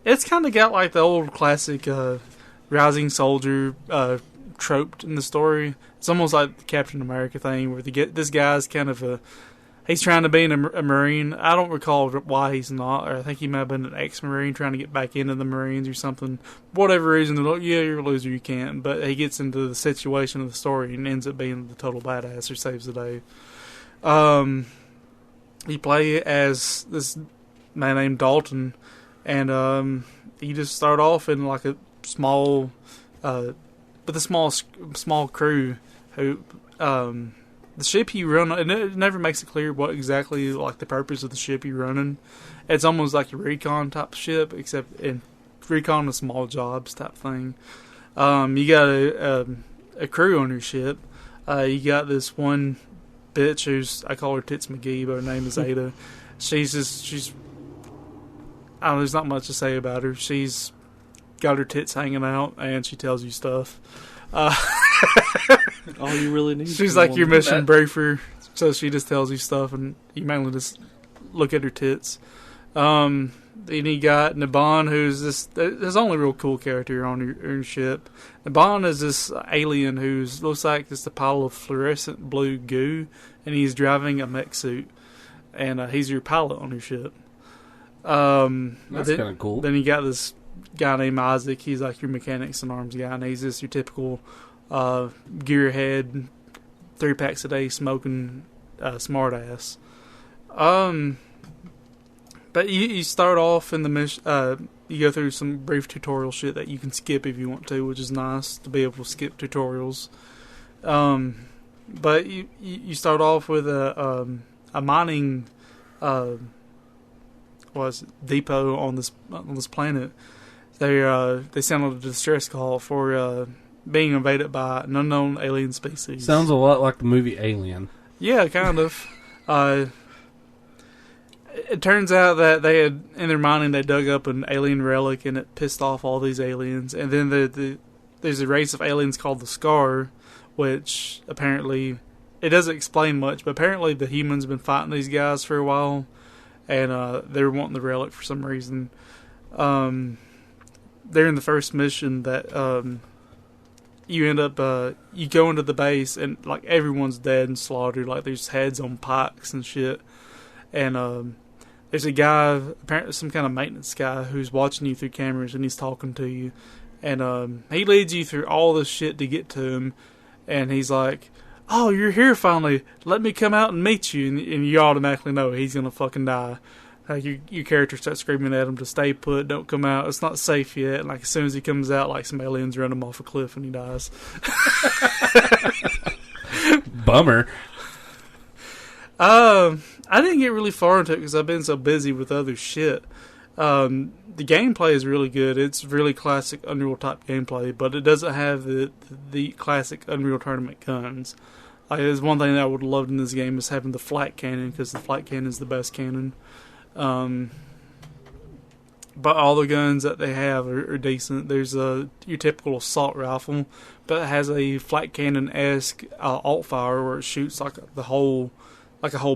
It's kind of got like the old classic rising soldier trope in the story. It's almost like the Captain America thing where this guy's kind of he's trying to be a Marine. I don't recall why he's not. Or I think he might have been an ex-Marine trying to get back into the Marines or something. For whatever reason, they're like, yeah, you're a loser, you can't. But he gets into the situation of the story and ends up being the total badass who saves the day. You play as this man named Dalton, and you just start off in like a small, with a small crew who, the ship you run, and it never makes it clear what exactly like the purpose of the ship you're running. It's almost like a recon type ship, except in recon with small jobs type thing. You got a crew on your ship. You got this one bitch who's, I call her Tits McGee, but her name is Ada. She's I don't know, there's not much to say about her. She's got her tits hanging out and she tells you stuff. All you really need. She's is like one. your mission briefer, so she just tells you stuff and you mainly just look at her tits. Then you got Naban, who's this. There's only real cool character on your ship. Naban is this alien who's looks like just a pile of fluorescent blue goo, and he's driving a mech suit, and he's your pilot on your ship. That's kind of cool. Then you got this guy named Isaac. He's like your mechanics and arms guy, and he's just your typical gearhead, 3 packs a day smoking smartass. But you start off in the mission. You go through some brief tutorial shit that you can skip if you want to, which is nice to be able to skip tutorials. But you start off with a mining depot on this planet. They send out a distress call for being invaded by an unknown alien species. Sounds a lot like the movie Alien. Yeah, kind of. It turns out that they had, in their mining, they dug up an alien relic and it pissed off all these aliens. And then there's a race of aliens called the Scar, which apparently, it doesn't explain much, but apparently the humans have been fighting these guys for a while, and they were wanting the relic for some reason. They're in the first mission that you end up, you go into the base and like everyone's dead and slaughtered, like there's heads on pikes and shit. And there's a guy, apparently some kind of maintenance guy, who's watching you through cameras and he's talking to you. And he leads you through all this shit to get to him. And he's like, oh, you're here finally. Let me come out and meet you. And you automatically know he's going to fucking die. Like your character starts screaming at him to stay put, don't come out. It's not safe yet. And like as soon as he comes out, like some aliens run him off a cliff and he dies. Bummer. I I didn't get really far into it because I've been so busy with other shit. The gameplay is really good. It's really classic Unreal type gameplay, but it doesn't have the classic Unreal Tournament guns. Like, there's one thing that I would have loved in this game is having the flat cannon, because the flat cannon is the best cannon. But all the guns that they have are decent. There's your typical assault rifle, but it has a flat cannon-esque alt fire where it shoots like a whole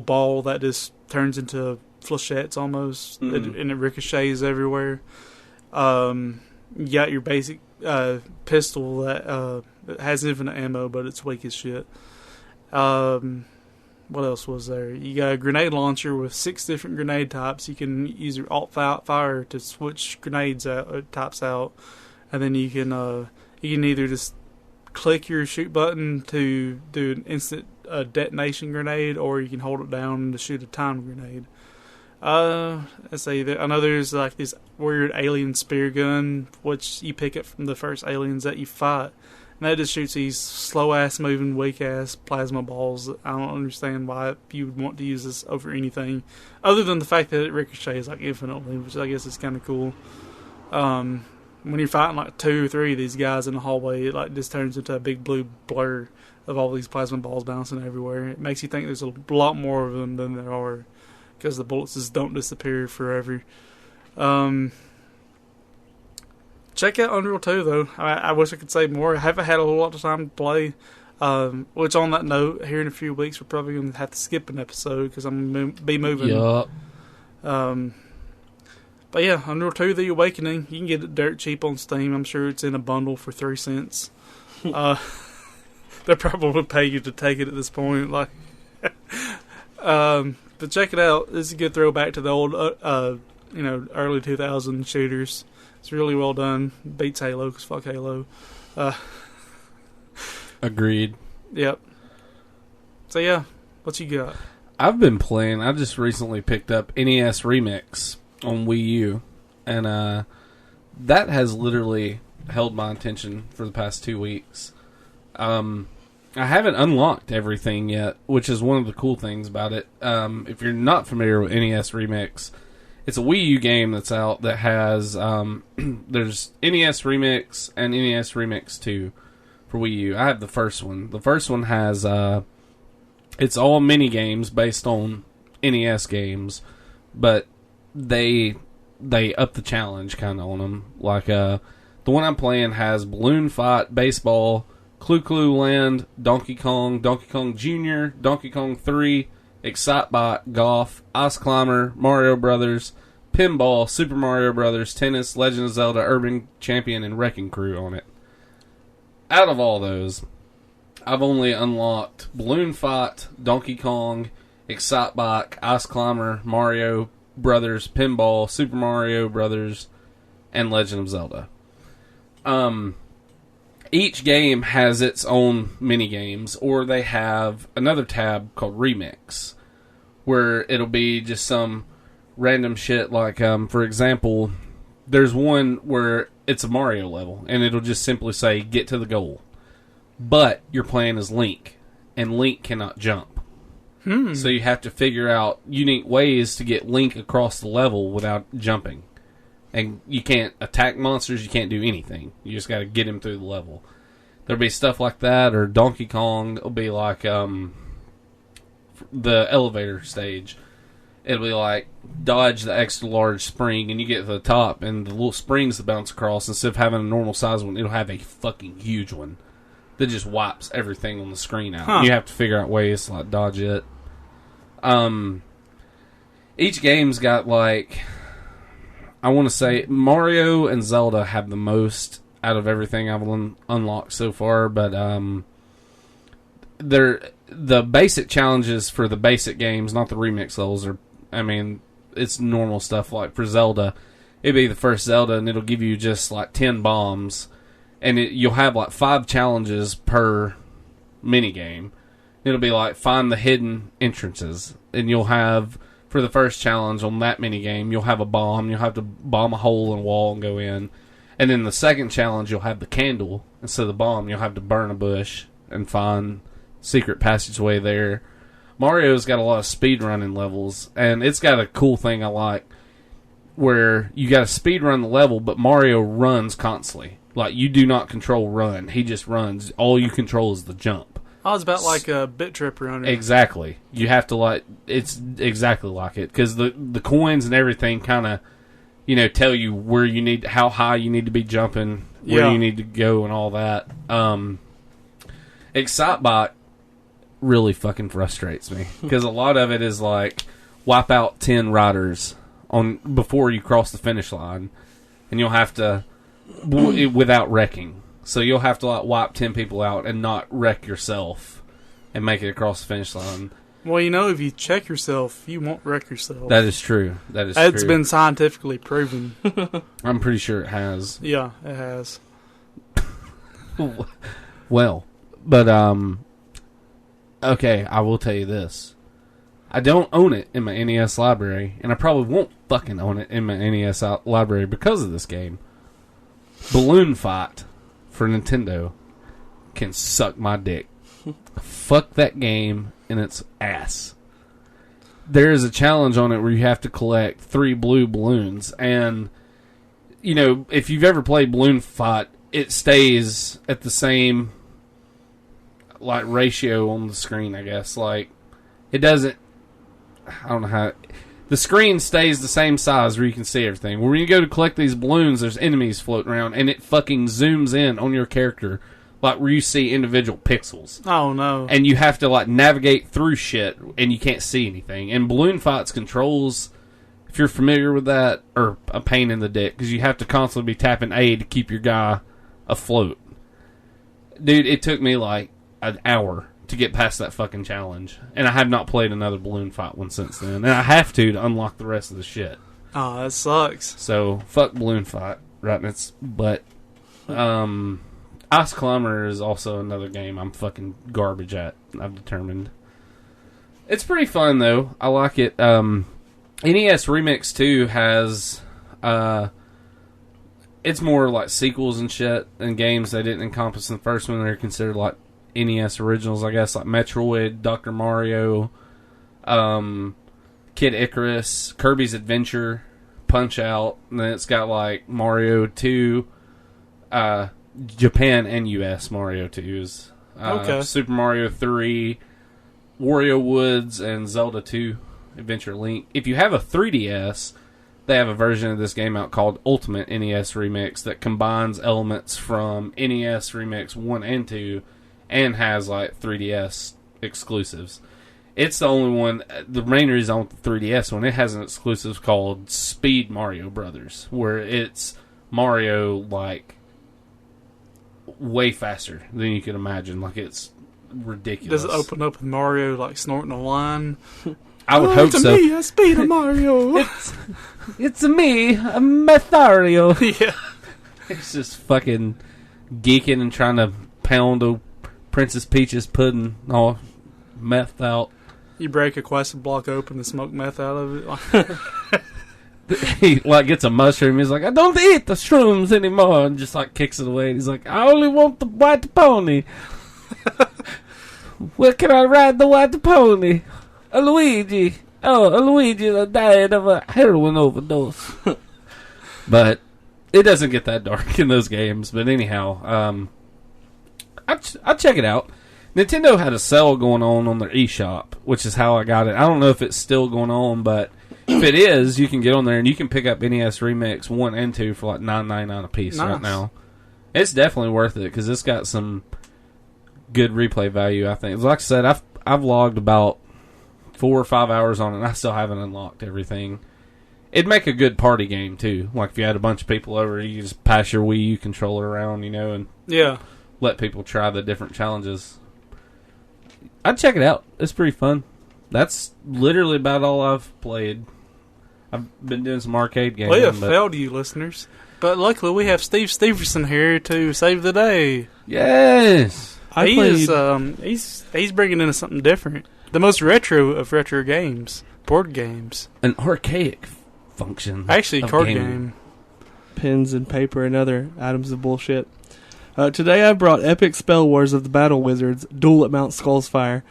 ball that just turns into flechettes almost, and it ricochets everywhere. You got your basic pistol that has infinite ammo, but it's weak as shit. What else was there? You got a grenade launcher with 6 different grenade types. You can use your alt fire to switch grenades types out, and then you can either just click your shoot button to do an instant detonation grenade, or you can hold it down to shoot a timed grenade. Let's see. I know there's like this weird alien spear gun, which you pick up from the first aliens that you fight. And that just shoots these slow-ass moving, weak-ass plasma balls. I don't understand why you would want to use this over anything, other than the fact that it ricochets like infinitely, which I guess is kind of cool. When you're fighting like 2 or 3 of these guys in the hallway, it like just turns into a big blue blur of all these plasma balls bouncing everywhere. It makes you think there's a lot more of them than there are, because the bullets just don't disappear forever. Check out Unreal 2, though. I wish I could say more. I haven't had a whole lot of time to play. Which, on that note, here in a few weeks, we're probably going to have to skip an episode because I'm going to be moving. Yup. But yeah, Unreal 2 The Awakening. You can get it dirt cheap on Steam. I'm sure it's in a bundle for 3 cents. They'll probably pay you to take it at this point. Like, but check it out. This is a good throwback to the old, early 2000 shooters. It's really well done. Beats Halo, because fuck Halo. Agreed. Yep. So yeah, what you got? I've been playing. I just recently picked up NES Remix on Wii U, and that has literally held my attention for the past 2 weeks. I haven't unlocked everything yet, which is one of the cool things about it. If you're not familiar with NES Remix, it's a Wii U game that's out that has, there's NES Remix and NES Remix 2 for Wii U. I have the first one. The first one has, it's all mini games based on NES games, but they up the challenge kind of on them. Like, the one I'm playing has Balloon Fight, Baseball, Clue Clue Land, Donkey Kong Jr., Donkey Kong 3, Excitebot, Golf, Ice Climber, Mario Brothers, Pinball, Super Mario Brothers, Tennis, Legend of Zelda, Urban Champion, and Wrecking Crew on it. Out of all those, I've only unlocked Balloon Fight, Donkey Kong, Excitebot, Ice Climber, Mario Brothers, Pinball, Super Mario Brothers, and Legend of Zelda. Each game has its own mini games, or they have another tab called Remix, where it'll be just some random shit. Like, for example, there's one where it's a Mario level, and it'll just simply say, get to the goal. But you're playing as Link, and Link cannot jump. So you have to figure out unique ways to get Link across the level without jumping. And you can't attack monsters, you can't do anything. You just got to get him through the level. There'll be stuff like that, or Donkey Kong, it'll be like the elevator stage. It'll be like, dodge the extra large spring, and you get to the top, and the little springs that bounce across, instead of having a normal size one, it'll have a fucking huge one that just wipes everything on the screen out. You have to figure out ways to like dodge it. Each game's got like, I want to say Mario and Zelda have the most out of everything I've unlocked so far, but they're the basic challenges for the basic games, not the remix levels. It's normal stuff. Like for Zelda, it'd be the first Zelda, and it'll give you just like 10 bombs, and you'll have like 5 challenges per mini game. It'll be like find the hidden entrances, and you'll have, for the first challenge on that mini game, you'll have a bomb. You'll have to bomb a hole in a wall and go in. And then the second challenge, you'll have the candle instead of the bomb. You'll have to burn a bush and find secret passageway there. Mario's got a lot of speed running levels, and it's got a cool thing I like, where you got to speed run the level, but Mario runs constantly. Like, you do not control run. He just runs. All you control is the jump. I was about like a Bit Trip runner. Exactly. You have to, like, it's exactly like it, because the coins and everything kind of, tell you where you need, how high you need to be jumping, where you need to go, and all that. Excitebot really fucking frustrates me, because a lot of it is like, wipe out 10 riders before you cross the finish line, and you'll have to without wrecking. So you'll have to like wipe 10 people out and not wreck yourself and make it across the finish line. Well, if you check yourself, you won't wreck yourself. That is true. It's been scientifically proven. I'm pretty sure it has. Yeah, it has. Well, but okay, I will tell you this. I don't own it in my NES library, and I probably won't fucking own it in my NES library because of this game. Balloon Fight for Nintendo can suck my dick. Fuck that game in its ass. There is a challenge on it where you have to collect 3 blue balloons, and if you've ever played Balloon Fight, it stays at the same like ratio on the screen, I guess. Like, it doesn't, I don't know how, the screen stays the same size where you can see everything. When you go to collect these balloons, there's enemies floating around, and it fucking zooms in on your character, like where you see individual pixels. Oh, no. And you have to, like, navigate through shit, and you can't see anything. And Balloon Fight's controls, if you're familiar with that, are a pain in the dick, because you have to constantly be tapping A to keep your guy afloat. Dude, it took me, like, an hour to get past that fucking challenge, and I have not played another Balloon Fight one since then, and I have to unlock the rest of the shit. Oh, that sucks. So fuck Balloon Fight right in its butt. Ice Climber is also another game I'm fucking garbage at, I've determined. It's pretty fun though, I like it. NES Remix 2 has it's more like sequels and shit, and games they didn't encompass in the first one. They're considered like NES originals, I guess, like Metroid, Dr. Mario, Kid Icarus, Kirby's Adventure, Punch-Out!, and then it's got like Mario 2, Japan and US Mario 2s, okay. Super Mario 3, Wario Woods, and Zelda 2 Adventure Link. If you have a 3DS, they have a version of this game out called Ultimate NES Remix that combines elements from NES Remix 1 and 2 and has like 3DS exclusives. It's the only one, the main reason I want the 3DS one, it has an exclusive called Speed Mario Brothers, where it's Mario like way faster than you could imagine. Like, it's ridiculous. Does it open up with Mario like snorting a line? I would hope so. It's me, a Speed of Mario. It's me, a Methario. Yeah. It's just fucking geeking and trying to pound a Princess Peach's pudding all meth out. You break a question block open and smoke meth out of it. He like gets a mushroom. He's like, I don't eat the shrooms anymore, and just like kicks it away. And he's like, I only want the white pony. Where can I ride the white pony? A Luigi. Oh, a Luigi died of a heroin overdose. But it doesn't get that dark in those games. But anyhow, I'll check it out. Nintendo had a sale going on their eShop, which is how I got it. I don't know if it's still going on, but if it is, you can get on there and you can pick up NES Remix 1 and 2 for like $9.99 a piece right now. It's definitely worth it because it's got some good replay value, I think. Like I said, I've logged about 4 or 5 hours on it, and I still haven't unlocked everything. It'd make a good party game, too. Like, if you had a bunch of people over, you could just pass your Wii U controller around, and let people try the different challenges. I'd check it out. It's pretty fun. That's literally about all I've played. I've been doing some arcade games. We have failed you, listeners. But luckily, we have Steve Steverson here to save the day. Yes! He's bringing in something different. The most retro of retro games. Board games. An archaic function. Actually, a card game. Pens and paper and other items of bullshit. Today I brought Epic Spell Wars of the Battle Wizards, Duel at Mount Skullsfire.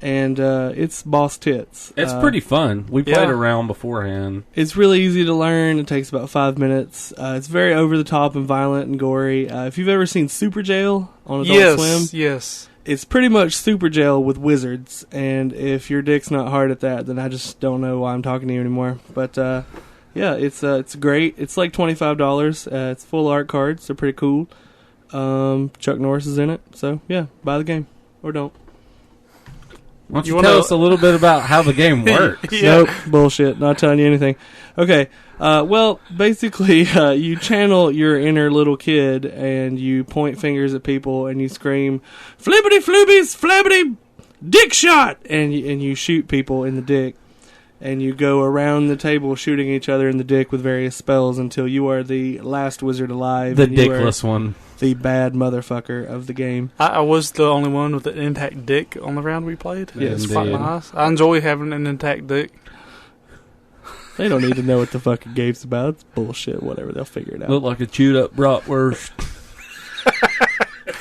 and it's boss tits. It's pretty fun. We played around beforehand. It's really easy to learn. It takes about 5 minutes. It's very over the top and violent and gory. If you've ever seen Super Jail on Adult Swim, yes, it's pretty much Super Jail with wizards. And if your dick's not hard at that, then I just don't know why I'm talking to you anymore. But yeah, it's great. It's like $25. It's full art cards. They're pretty cool. Chuck Norris is in it, so yeah, buy the game or don't. Why don't you tell us a little bit about how the game works? Nope, bullshit. Not telling you anything. Okay, well, basically, you channel your inner little kid, and you point fingers at people, and you scream, "Flippity floobies, flabbity, dick shot!" and you shoot people in the dick, and you go around the table shooting each other in the dick with various spells until you are the last wizard alive. The dickless one. The bad motherfucker of the game. I was the only one with an intact dick on the round we played. Yeah, it's quite nice. I enjoy having an intact dick. They don't need to know what the fucking game's about. It's bullshit. Whatever, they'll figure it out. Look like a chewed up bratwurst.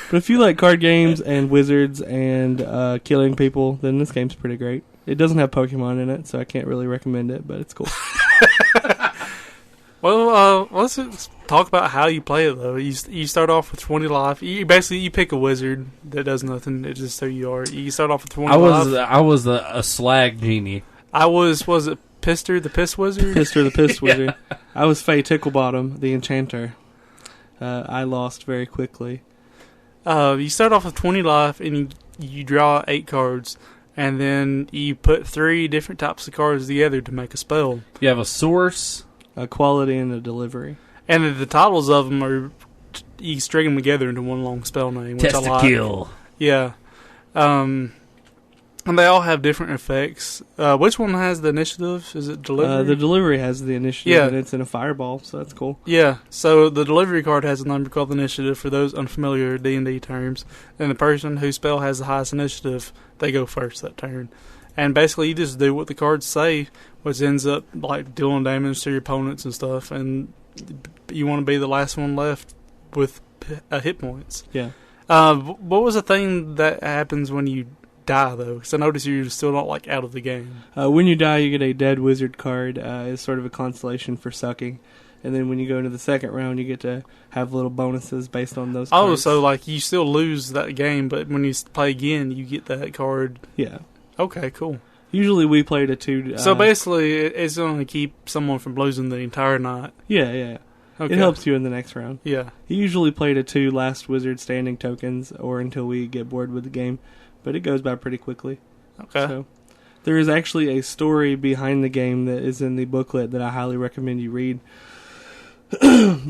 But if you like card games and wizards and killing people, then this game's pretty great. It doesn't have Pokemon in it, so I can't really recommend it, but it's cool. Well, let's talk about how you play it, though. You start off with 20 life. You pick a wizard that does nothing. It's just who you are. You start off with 20 life. I was a slag genie. Was it Pister the Piss Wizard? Pister the Piss Wizard. I was Faye Ticklebottom, the enchanter. I lost very quickly. You start off with 20 life, and you draw 8 cards. And then you put 3 different types of cards together to make a spell. You have a source, a quality, and a delivery. And the titles of them are, you string them together into one long spell name, which I like. Testicle. Yeah. And they all have different effects. Which one has the initiative? Is it delivery? The delivery has the initiative, and it's in a fireball, so that's cool. Yeah, so the delivery card has a number called the initiative for those unfamiliar D&D terms. And the person whose spell has the highest initiative, they go first that turn. And basically you just do what the cards say, which ends up like dealing damage to your opponents and stuff. And you want to be the last one left with hit points. Yeah. What was the thing that happens when you die, though? Because I noticed you're still not like out of the game. When you die, you get a dead wizard card. It's sort of a consolation for sucking. And then when you go into the second round, you get to have little bonuses based on those cards. Oh, so like you still lose that game, but when you play again, you get that card. Yeah. Okay, cool. Usually we played a 2... so basically, it's going to keep someone from losing the entire night. Yeah. Okay. It helps you in the next round. Yeah. He usually played a 2 last wizard standing tokens, or until we get bored with the game. But it goes by pretty quickly. Okay. So there is actually a story behind the game that is in the booklet that I highly recommend you read.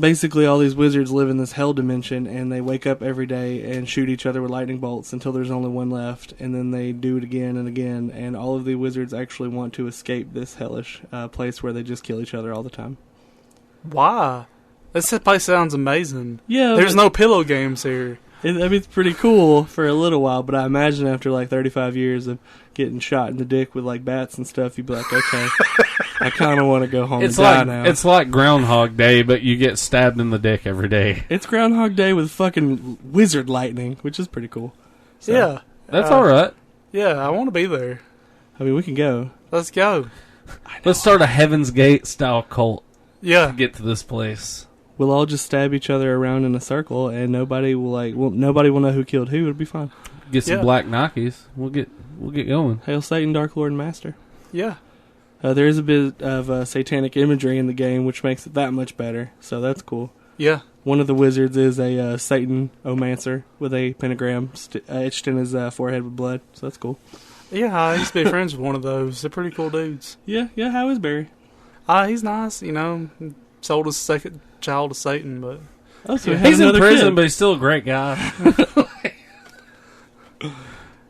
Basically, all these wizards live in this hell dimension, and they wake up every day and shoot each other with lightning bolts until there's only one left, and then they do it again and again, and all of the wizards actually want to escape this hellish place where they just kill each other all the time. Why? This place sounds amazing. Yeah. There's no pillow games here. It's pretty cool for a little while, but I imagine after like 35 years of getting shot in the dick with like bats and stuff, you'd be like, okay, I kind of want to go home and die now. It's like Groundhog Day, but you get stabbed in the dick every day. It's Groundhog Day with fucking wizard lightning, which is pretty cool. So, yeah. That's all right. Yeah, I want to be there. I mean, we can go. Let's go. Let's start a Heaven's Gate style cult Yeah. to get to this place. We'll all just stab each other around in a circle, and nobody will know who killed who. It'll be fine. Get some black Nikes. We'll get going. Hail Satan, Dark Lord, and Master. Yeah. There is a bit of satanic imagery in the game, which makes it that much better. So that's cool. Yeah. One of the wizards is a Satan Omancer with a pentagram etched in his forehead with blood. So that's cool. Yeah, I used to be friends with one of those. They're pretty cool dudes. Yeah. How is Barry? He's nice, sold his second child to Satan, but... Oh, so he's in prison, kid. but he's still a great guy.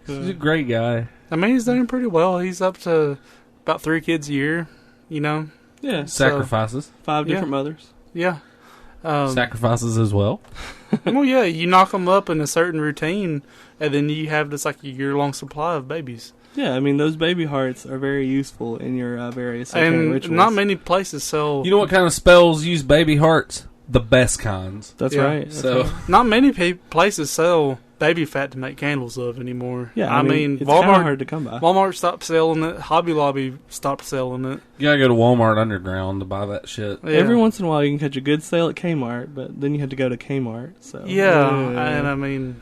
He's a great guy. I mean, he's doing pretty well. He's up to about 3 kids a year, Yeah. Sacrifices. 5 different mothers. Yeah. Sacrifices as well. Well, yeah, you knock them up in a certain routine, and then you have this like a year-long supply of babies. Yeah, I mean, those baby hearts are very useful in your various satanic And rituals. not many places sell... You know what kind of spells use baby hearts? the best kinds. That's Yeah. right. That's So right. Not many places sell baby fat to make candles of anymore. Yeah, I mean it's kinda Walmart. hard to come by. Walmart stopped selling it. Hobby Lobby stopped selling it. you gotta go to Walmart Underground to buy that shit. Yeah. Every once in a while, you can catch a good sale at Kmart, but then you have to go to Kmart. So Yeah, and I mean,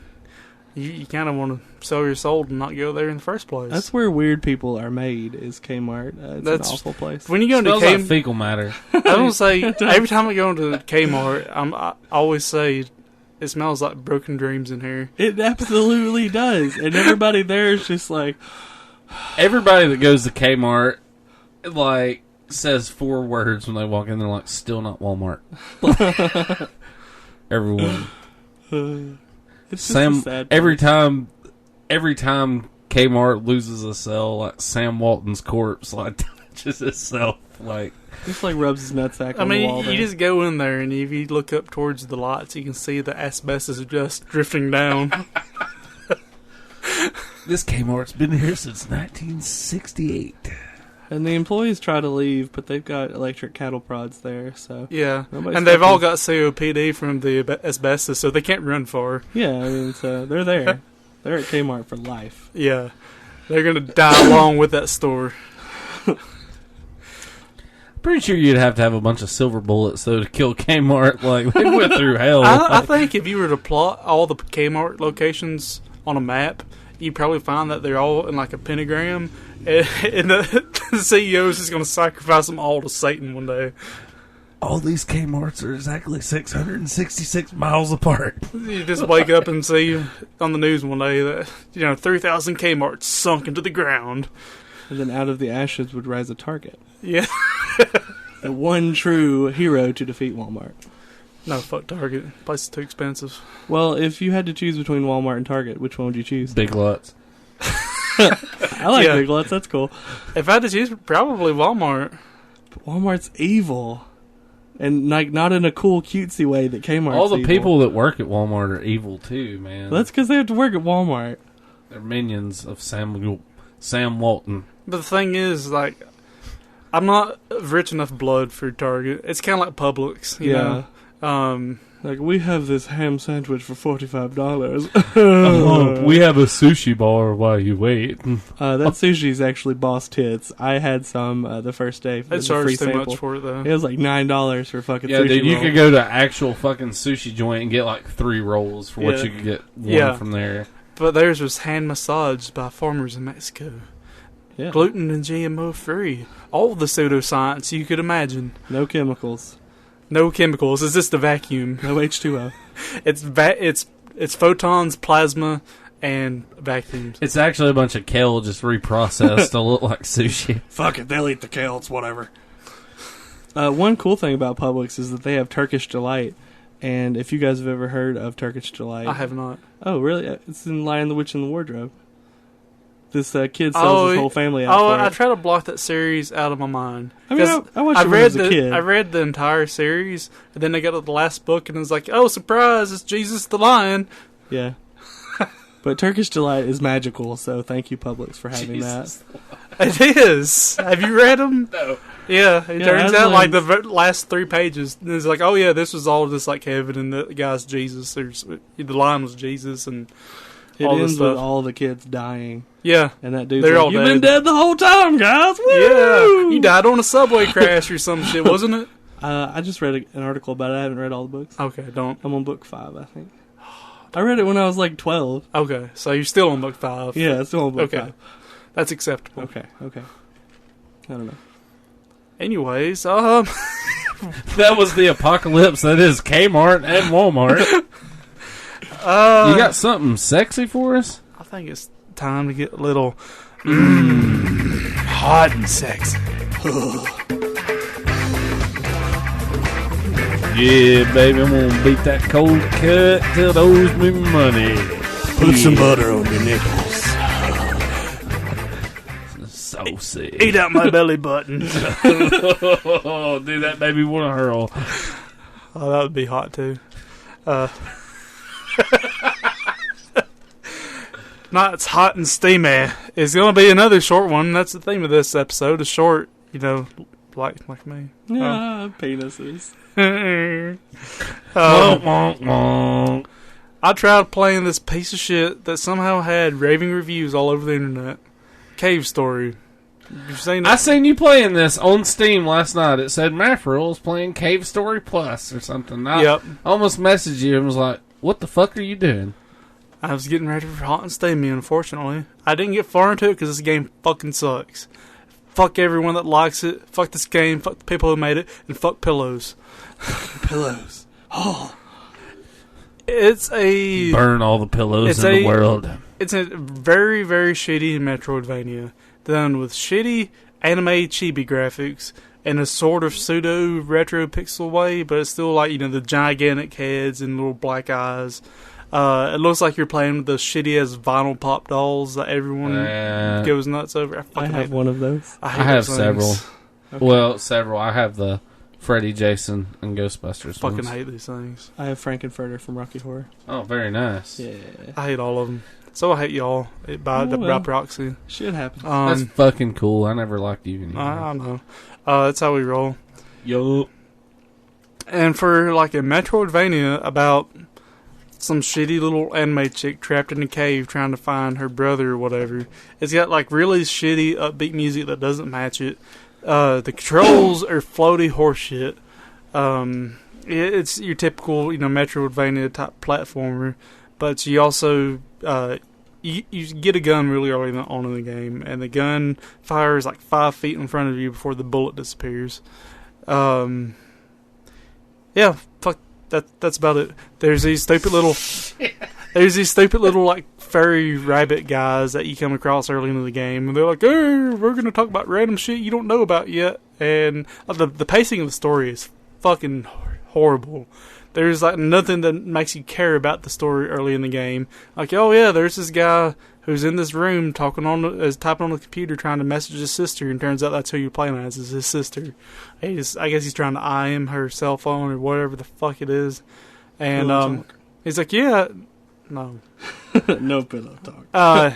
you kind of want to sell your soul and not go there in the first place. that's where weird people are made. Is Kmart? It's That's- an awful place. when you go into Smells like Kmart. fecal matter. I don't say every time I go into Kmart, I always say it smells like broken dreams in here. It absolutely does, and everybody there is just like, Everybody that goes to Kmart, like, says 4 words when they walk in. They're like, still not Walmart. Everyone. it's just a Sam. sad Every place. time Kmart loses a sale, like Sam Walton's corpse, like touches itself, like. Just like rubs his nutsack I on the wall. mean, you there. just go in there, and if you look up towards the lights, you can see the asbestos just drifting down. This Kmart's been here since 1968. And the employees try to leave, but they've got electric cattle prods there, so Yeah, Nobody's and they've all fucking- got COPD from the asbestos, so they can't run far. yeah, I mean, so they're there. They're at Kmart for life. Yeah, they're gonna die along with that store. Pretty sure you'd have to have a bunch of silver bullets though to kill Kmart. Like they went through hell. I think if you were to plot all the Kmart locations on a map, you'd probably find that they're all in like a pentagram, and the CEO is just going to sacrifice them all to Satan one day. All these Kmarts are exactly 666 miles apart. You just wake up and see on the news one day that 3,000 Kmarts sunk into the ground. And then out of the ashes would rise a Target. Yeah, The one true hero to defeat Walmart. no, fuck Target. Place is too expensive. Well, if you had to choose between Walmart and Target, which one would you choose? Big Lots. I like Yeah. Big Lots, that's cool. If I had to choose, probably Walmart. But Walmart's evil. And like not in a cool, cutesy way that Kmart's All the evil. people that work at Walmart are evil too, man. Well, that's because they have to work at Walmart. They're minions of Sam Walton. But the thing is, like, I'm not of rich enough blood for Target. It's kind of like Publix, you know. Like, we have this ham sandwich for $45. Oh, we have a sushi bar while you wait. That sushi is actually boss tits. I had some the first day. They as a charge free too sample. much for it, though. It was like $9 for fucking Yeah, sushi dude, you roll. could go to actual fucking sushi joint and get like 3 rolls for what Yeah. you could get one Yeah. from there. But theirs was hand massaged by farmers in Mexico. Yeah. Gluten and GMO free. All the pseudoscience you could imagine. No chemicals. No chemicals. It's just a vacuum. No H2O. It's photons, plasma, and vacuums. It's actually a bunch of kale just reprocessed to look like sushi. Fuck it, they'll eat the kale. It's whatever. One cool thing about Publix is that they have Turkish Delight. And if you guys have ever heard of Turkish Delight... I have not. Oh, really? It's in Lion, the Witch, and the Wardrobe. This kid sells his whole family out for I it. try to block that series out of my mind. I mean, 'Cause I watched it when I was a kid. I read the entire series, and then I got to the last book, and it was like, oh, surprise, it's Jesus the Lion. Yeah. But Turkish Delight is magical, so thank you, Publix, for having Jesus. It is. Have you read them? No. Yeah, it Yeah, turns Aslan's- out like the last 3 pages, and it's like, oh yeah, this was all just like heaven, and the guy's Jesus. The lion was Jesus, and that. It all this ends with stuff. all the kids dying. Yeah. And that dude's They're like, all you've been dead." dead the whole time, guys! Woo! Yeah, he died on a subway crash or some shit, wasn't it? I just read an article about it. I haven't read all the books. Okay, don't. I'm on book 5, I think. I read it when I was like 12. Okay, so you're still on book 5. Yeah, it's still on book Okay. 5. That's acceptable. Okay. I don't know. Anyways, That was the apocalypse that is Kmart and Walmart. You got something sexy for us? I think it's time to get a little hot and sexy. Yeah, baby, I'm gonna beat that cold cut till it owes me money. Put some butter on your nipples. So sick. Eat out my belly button. Oh, dude, that made me want to hurl. Oh, that would be hot too. Not it's hot and steamy. It's going to be another short one. That's the theme of this episode. A short, like me. Yeah, penises. I tried playing this piece of shit that somehow had raving reviews all over the internet. Cave Story. You've seen it? I seen you playing this on Steam last night. It said Mafferel is playing Cave Story Plus or something. I almost messaged you and was like, what the fuck are you doing? I was getting ready for Hot and Steamy, unfortunately. I didn't get far into it because this game fucking sucks. Fuck everyone that likes it. Fuck this game. Fuck the people who made it. And fuck pillows. Pillows. Oh. It's a... Burn all the pillows in the world. It's a very, very shitty Metroidvania. Done with shitty anime chibi graphics in a sort of pseudo retro pixel way, but it's still like, the gigantic heads and little black eyes. It looks like you're playing with the shitty ass vinyl pop dolls that everyone goes nuts over. I have one of those. I have several. Okay. Well, several. I have the Freddy, Jason, and Ghostbusters. Fucking ones. hate these things. I have Frankenfurter from Rocky Horror. Oh, very nice. Yeah. I hate all of them. So I hate y'all by proxy. Shit happens. That's fucking cool. I never liked you anymore. I know. That's how we roll. Yo. And for like a Metroidvania about some shitty little anime chick trapped in a cave trying to find her brother or whatever, it's got like really shitty upbeat music that doesn't match it. The controls are floaty horseshit. It's your typical, Metroidvania type platformer, but you also you get a gun really early on in the game, and the gun fires like 5 feet in front of you before the bullet disappears. Yeah, fuck. That's about it. There's these stupid little like furry rabbit guys that you come across early into the game, and they're like, "Oh, we're gonna talk about random shit you don't know about yet." And the pacing of the story is fucking horrible. There's like nothing that makes you care about the story early in the game. Like, oh yeah, there's this guy who's in this room typing on the computer trying to message his sister, and turns out that's who you're playing as, is his sister. I guess he's trying to IM her cell phone or whatever the fuck it is. And he's like, yeah, no. No pillow talk.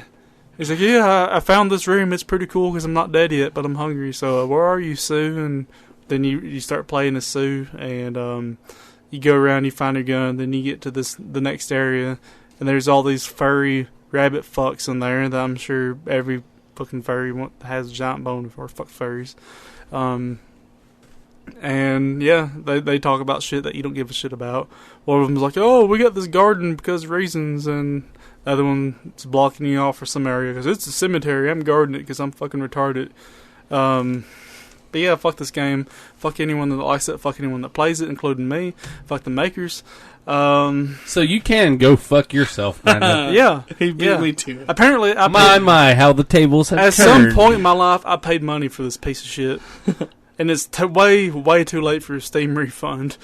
He's like, yeah, I found this room. It's pretty cool because I'm not dead yet, but I'm hungry. So where are you, Sue? And then you start playing as Sue, and you go around, you find her gun, then you get to the next area, and there's all these furry rabbit fucks in there that I'm sure every fucking furry has a giant bone for. Fuck furries. And yeah, they talk about shit that you don't give a shit about. One of them's like, oh, we got this garden because of reasons, and the other one's blocking you off for some area because it's a cemetery. I'm guarding it because I'm fucking retarded. But yeah, fuck this game. Fuck anyone that likes it. Fuck anyone that plays it, including me. Fuck the makers. So you can go fuck yourself, Brandon. Yeah. He beat me to it. Apparently, my, how the tables have at turned. some point in my life, I paid money for this piece of shit. And it's way, way too late for a Steam refund.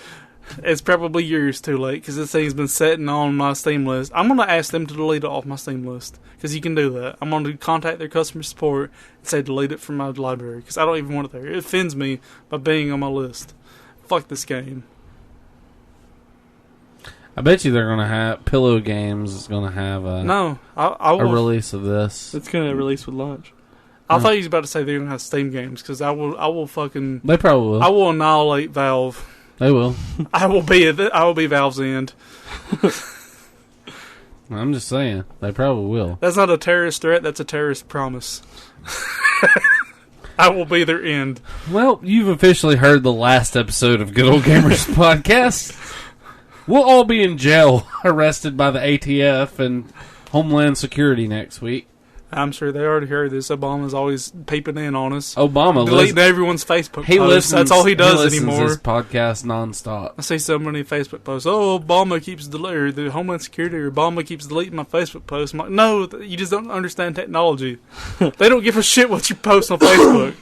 It's probably years too late because this thing's been sitting on my Steam list. I'm going to ask them to delete it off my Steam list because you can do that. I'm going to contact their customer support and say delete it from my library because I don't even want it there. It offends me by being on my list. Fuck this game. I bet you they're going to have... Pillow Games is going to have a release of this. It's going to release with launch. I thought you was about to say they're going to have Steam games because I will fucking... They probably will. I will annihilate Valve. They will. I will be Valve's end. I'm just saying. They probably will. That's not a terrorist threat. That's a terrorist promise. I will be their end. Well, you've officially heard the last episode of Good Old Gamers Podcast. We'll all be in jail, arrested by the ATF and Homeland Security next week. I'm sure they already heard this. Obama's always peeping in on us. Obama deleting everyone's Facebook posts. Listens, that's all he does anymore. He listens to this podcast nonstop. I see so many Facebook posts. Oh, Obama keeps deleting the Homeland Security. Or Obama keeps deleting my Facebook posts. I'm like, no, you just don't understand technology. They don't give a shit what you post on Facebook.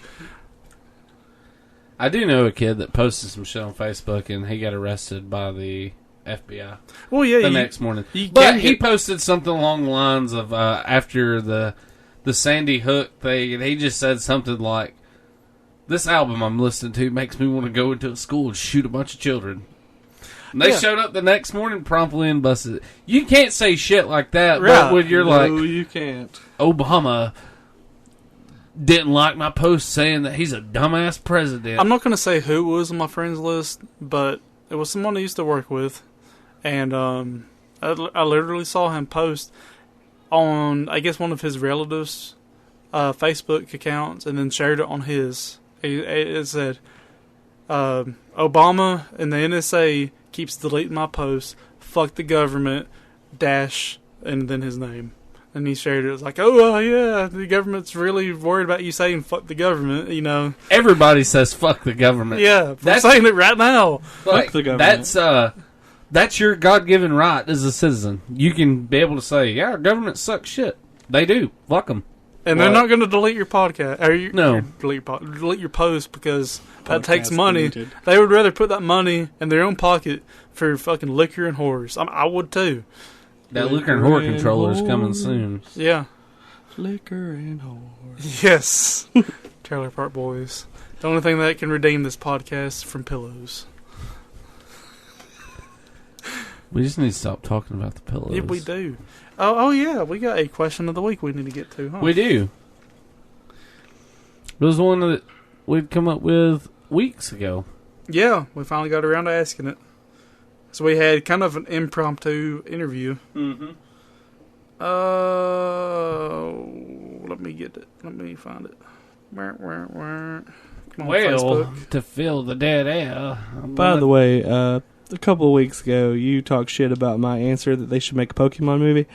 I do know a kid that posted some shit on Facebook and he got arrested by the FBI. Well, yeah, next morning. But he posted something along the lines of after the Sandy Hook thing, and he just said something like, "This album I'm listening to makes me want to go into a school and shoot a bunch of children." And they showed up the next morning promptly and busted it. You can't say shit like that, right. But when you're no, you can't. Obama didn't like my post saying that he's a dumbass president. I'm not going to say who it was on my friends list, but it was someone I used to work with. And I literally saw him post on, I guess, one of his relatives' Facebook accounts and then shared it on his. It said, Obama and the NSA keeps deleting my posts. Fuck the government, dash, and then his name. And he shared it. It was like, oh, yeah, the government's really worried about you saying fuck the government, you know. Everybody says fuck the government. Yeah, I'm saying it right now. Like, Fuck the government. That's your God-given right as a citizen. You can be able to say, yeah, our government sucks shit. They do. Fuck them. And they're not going to delete your podcast. No. Delete your post because that Podcast takes money. deleted. They would rather put that money in their own pocket for fucking liquor and whores. I would too. That liquor and whore controller is coming soon. Yeah. Liquor and whore. Yes. Trailer Park Boys. The only thing that can redeem this podcast from pillows. We just need to stop talking about the pillows. Yeah, we do. Oh yeah, we got a question of the week we need to get to, huh? We do. It was one that we'd come up with weeks ago. Yeah, we finally got around to asking it. So we had kind of an impromptu interview. Mm-hmm. Let me get it. Let me find it. Come on, Well, Facebook. to fill the dead air. By the way, a couple of weeks ago, you talked shit about my answer that they should make a Pokemon movie.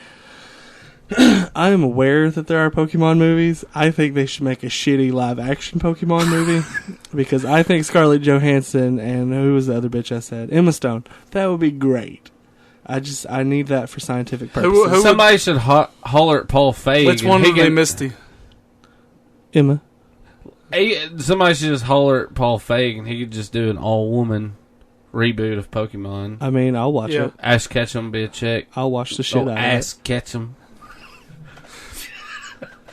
I am aware that there are Pokemon movies. I think they should make a shitty live-action Pokemon movie because I think Scarlett Johansson and who was the other bitch I said? Emma Stone. That would be great. I need that for scientific purposes. Who somebody should holler at Paul Feig. Which and one he would be can- Misty? Emma. Somebody should just holler at Paul Feig and he could just do an all-woman reboot of Pokemon. I mean, I'll watch Yeah. it. Ash Ketchum be a chick. I'll watch the shit out of Ass it. Ketchum.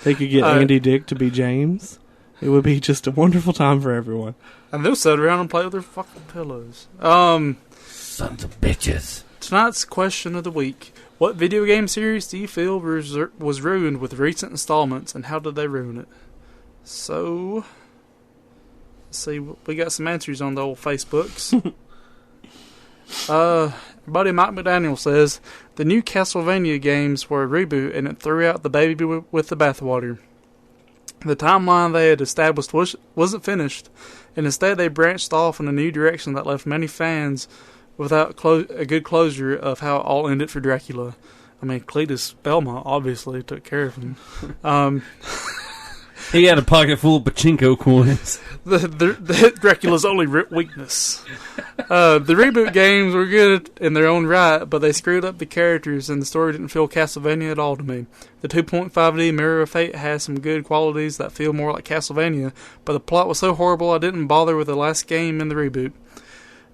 They could get Andy Dick to be James. It would be just a wonderful time for everyone. And they'll sit around and play with their fucking pillows. Sons of bitches. Tonight's question of the week. What video game series do you feel was ruined with recent installments, and how did they ruin it? So, let's see, we got some answers on the old Facebooks. Buddy Mike McDaniel says, the new Castlevania games were a reboot and it threw out the baby with the bathwater. The timeline they had established wasn't finished, and instead they branched off in a new direction that left many fans without a good closure of how it all ended for Dracula. I mean, Cletus Belmont obviously took care of him. He had a pocket full of pachinko coins. The Dracula's only weakness. The reboot games were good in their own right, but they screwed up the characters and the story didn't feel Castlevania at all to me. The 2.5D Mirror of Fate has some good qualities that feel more like Castlevania, but the plot was so horrible I didn't bother with the last game in the reboot.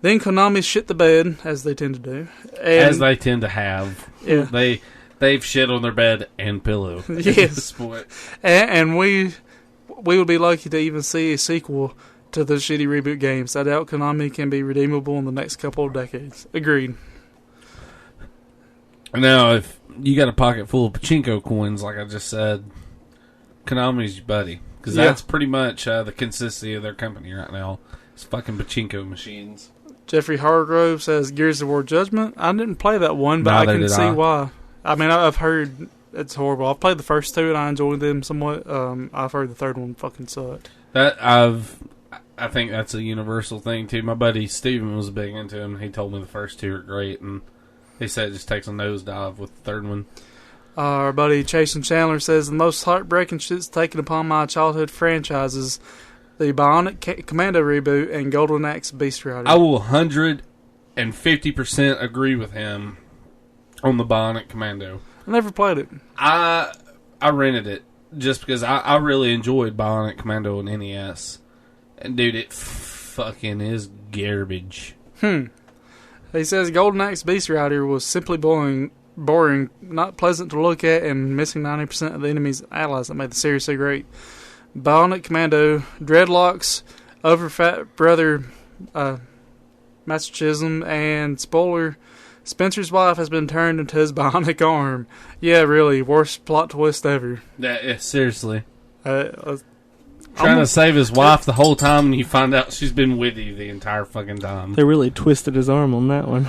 Then Konami shit the bed, as they tend to do. As they tend to have. Yeah. They've shit on their bed and pillow. Yes. At this point. And we would be lucky to even see a sequel to the shitty reboot games. I doubt Konami can be redeemable in the next couple of decades. Agreed. Now, if you got a pocket full of pachinko coins, like I just said, Konami's your buddy. Because that's pretty much the consistency of their company right now. It's fucking pachinko machines. Jeffrey Hargrove says Gears of War Judgment. I didn't play that one, but I can see why. I mean, I've heard it's horrible. I've played the first two and I enjoyed them somewhat. I've heard the third one fucking sucked. I think that's a universal thing too. My buddy Steven was big into them. He told me the first two are great, and he said it just takes a nosedive with the third one. Our buddy Chase and Chandler says the most heartbreaking shit's taken upon my childhood franchises: the Bionic Commando reboot and Golden Axe Beast Rider. I will 150% agree with him on the Bionic Commando. I never played it. I rented it just because I really enjoyed Bionic Commando and NES. And dude, it fucking is garbage. He says Golden Axe Beast Rider was simply boring, not pleasant to look at, and missing 90% of the enemy's allies that made the series so great. Bionic Commando, Dreadlocks, Overfat Brother, Masochism, and spoiler, Spencer's wife has been turned into his bionic arm. Yeah, really, worst plot twist ever. Seriously. Trying to save his wife the whole time, and you find out she's been with you the entire fucking time. They really twisted his arm on that one.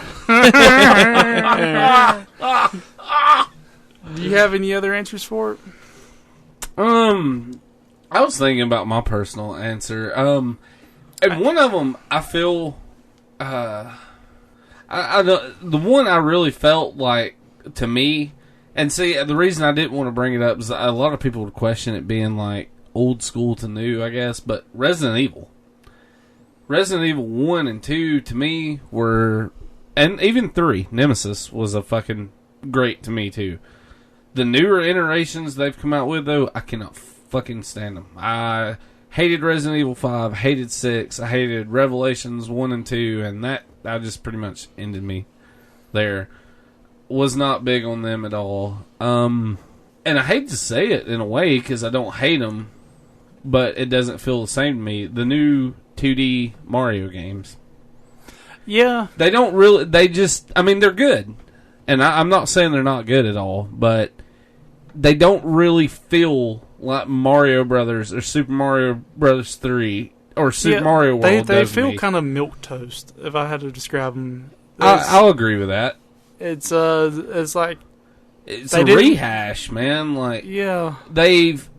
Do you have any other answers for it? I was thinking about my personal answer. And one of them, I feel, the one I really felt like, to me, and see, the reason I didn't want to bring it up is a lot of people would question it being like old school to new, I guess, but Resident Evil 1 and 2 to me were, and even 3, Nemesis was a fucking great to me too. The newer iterations they've come out with though, I cannot fucking stand them. I hated Resident Evil 5, hated 6, I hated Revelations 1 and 2, and that just pretty much ended me there. Was not big on them at all. And I hate to say it in a way because I don't hate them, but it doesn't feel the same to me. The new 2D Mario games. Yeah. They don't really, they just, I mean, they're good. And I'm not saying they're not good at all, but they don't really feel like Mario Brothers or Super Mario Brothers 3 or Super Mario World. They feel kind of milquetoast, if I had to describe them. I'll agree with that. It's like it's a rehash, man. Like, yeah, does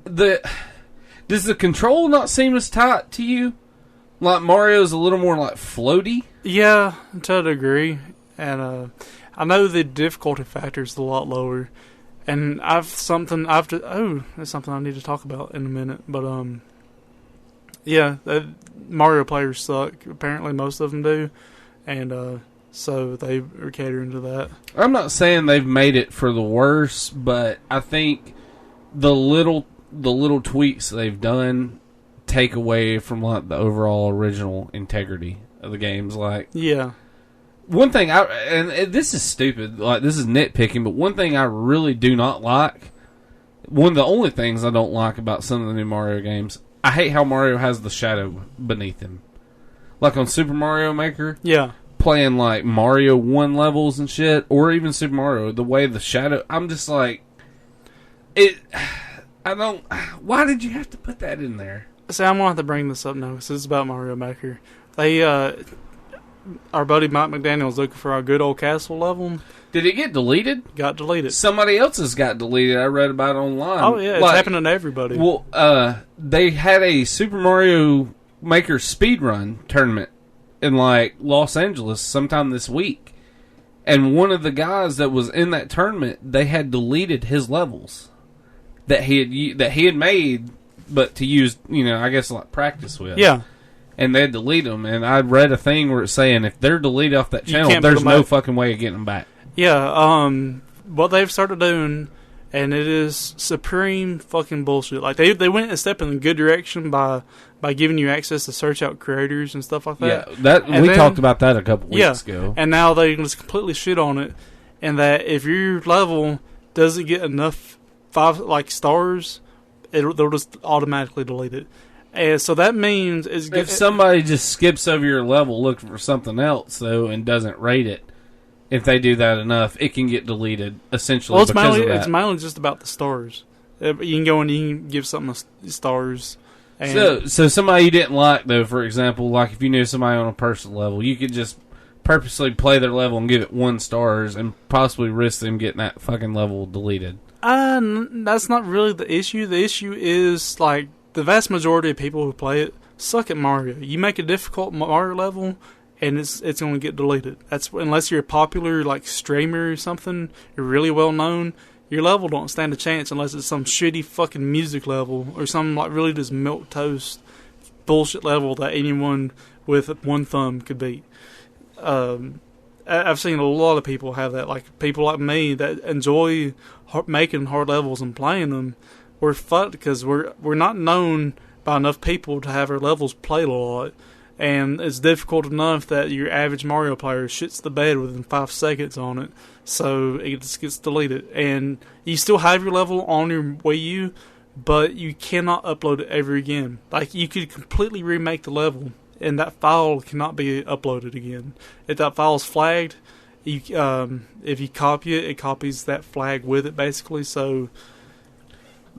the control not seem as tight to you? Like Mario's a little more like floaty. Yeah, to a degree, and I know the difficulty factor is a lot lower. And that's something I need to talk about in a minute. But yeah, Mario players suck. Apparently, most of them do, and so they are catering to that. I'm not saying they've made it for the worse, but I think the little tweaks they've done take away from like the overall original integrity of the games. Like, yeah. One thing and this is stupid, like this is nitpicking, but one thing I really do not like, one of the only things I don't like about some of the new Mario games, I hate how Mario has the shadow beneath him. Like on Super Mario Maker, yeah, playing like Mario 1 levels and shit, or even Super Mario, the way the shadow, I'm just like, why did you have to put that in there? See, I'm going to have to bring this up now because it's about Mario Maker. Our buddy Mike McDaniel was looking for our good old castle level. Did it get deleted? Got deleted. Somebody else's got deleted. I read about it online. Oh, yeah. It's happening to everybody. Well, they had a Super Mario Maker speedrun tournament in, like, Los Angeles sometime this week. And one of the guys that was in that tournament, they had deleted his levels that he had made, but to use, I guess, like, practice with. Yeah. And they'd delete them, and I read a thing where it's saying if they're deleted off that channel, there's no fucking way of getting them back. Yeah, what they've started doing, and it is supreme fucking bullshit. Like, they went a step in the good direction by giving you access to search out creators and stuff like that. Yeah, we talked about that a couple weeks ago. And now they just completely shit on it, and that if your level doesn't get enough stars, they'll just automatically delete it. And so that means if somebody just skips over your level looking for something else, though, and doesn't rate it, if they do that enough, it can get deleted, essentially, it's mainly just about the stars. You can go and you can give something stars. And so somebody you didn't like, though, for example, like if you knew somebody on a personal level, you could just purposely play their level and give it 1 stars and possibly risk them getting that fucking level deleted. That's not really the issue. The issue is, like, the vast majority of people who play it suck at Mario. You make a difficult Mario level, and it's going to get deleted. That's unless you're a popular streamer or something, you're really well known. Your level don't stand a chance unless it's some shitty fucking music level or some really just milquetoast bullshit level that anyone with one thumb could beat. I've seen a lot of people have that. Like people like me that enjoy making hard levels and playing them. We're fucked because we're not known by enough people to have our levels played a lot, and it's difficult enough that your average Mario player shits the bed within 5 seconds on it, so it just gets deleted. And you still have your level on your Wii U, but you cannot upload it ever again. Like, you could completely remake the level, and that file cannot be uploaded again. If that file's flagged, if you copy it, it copies that flag with it, basically, so...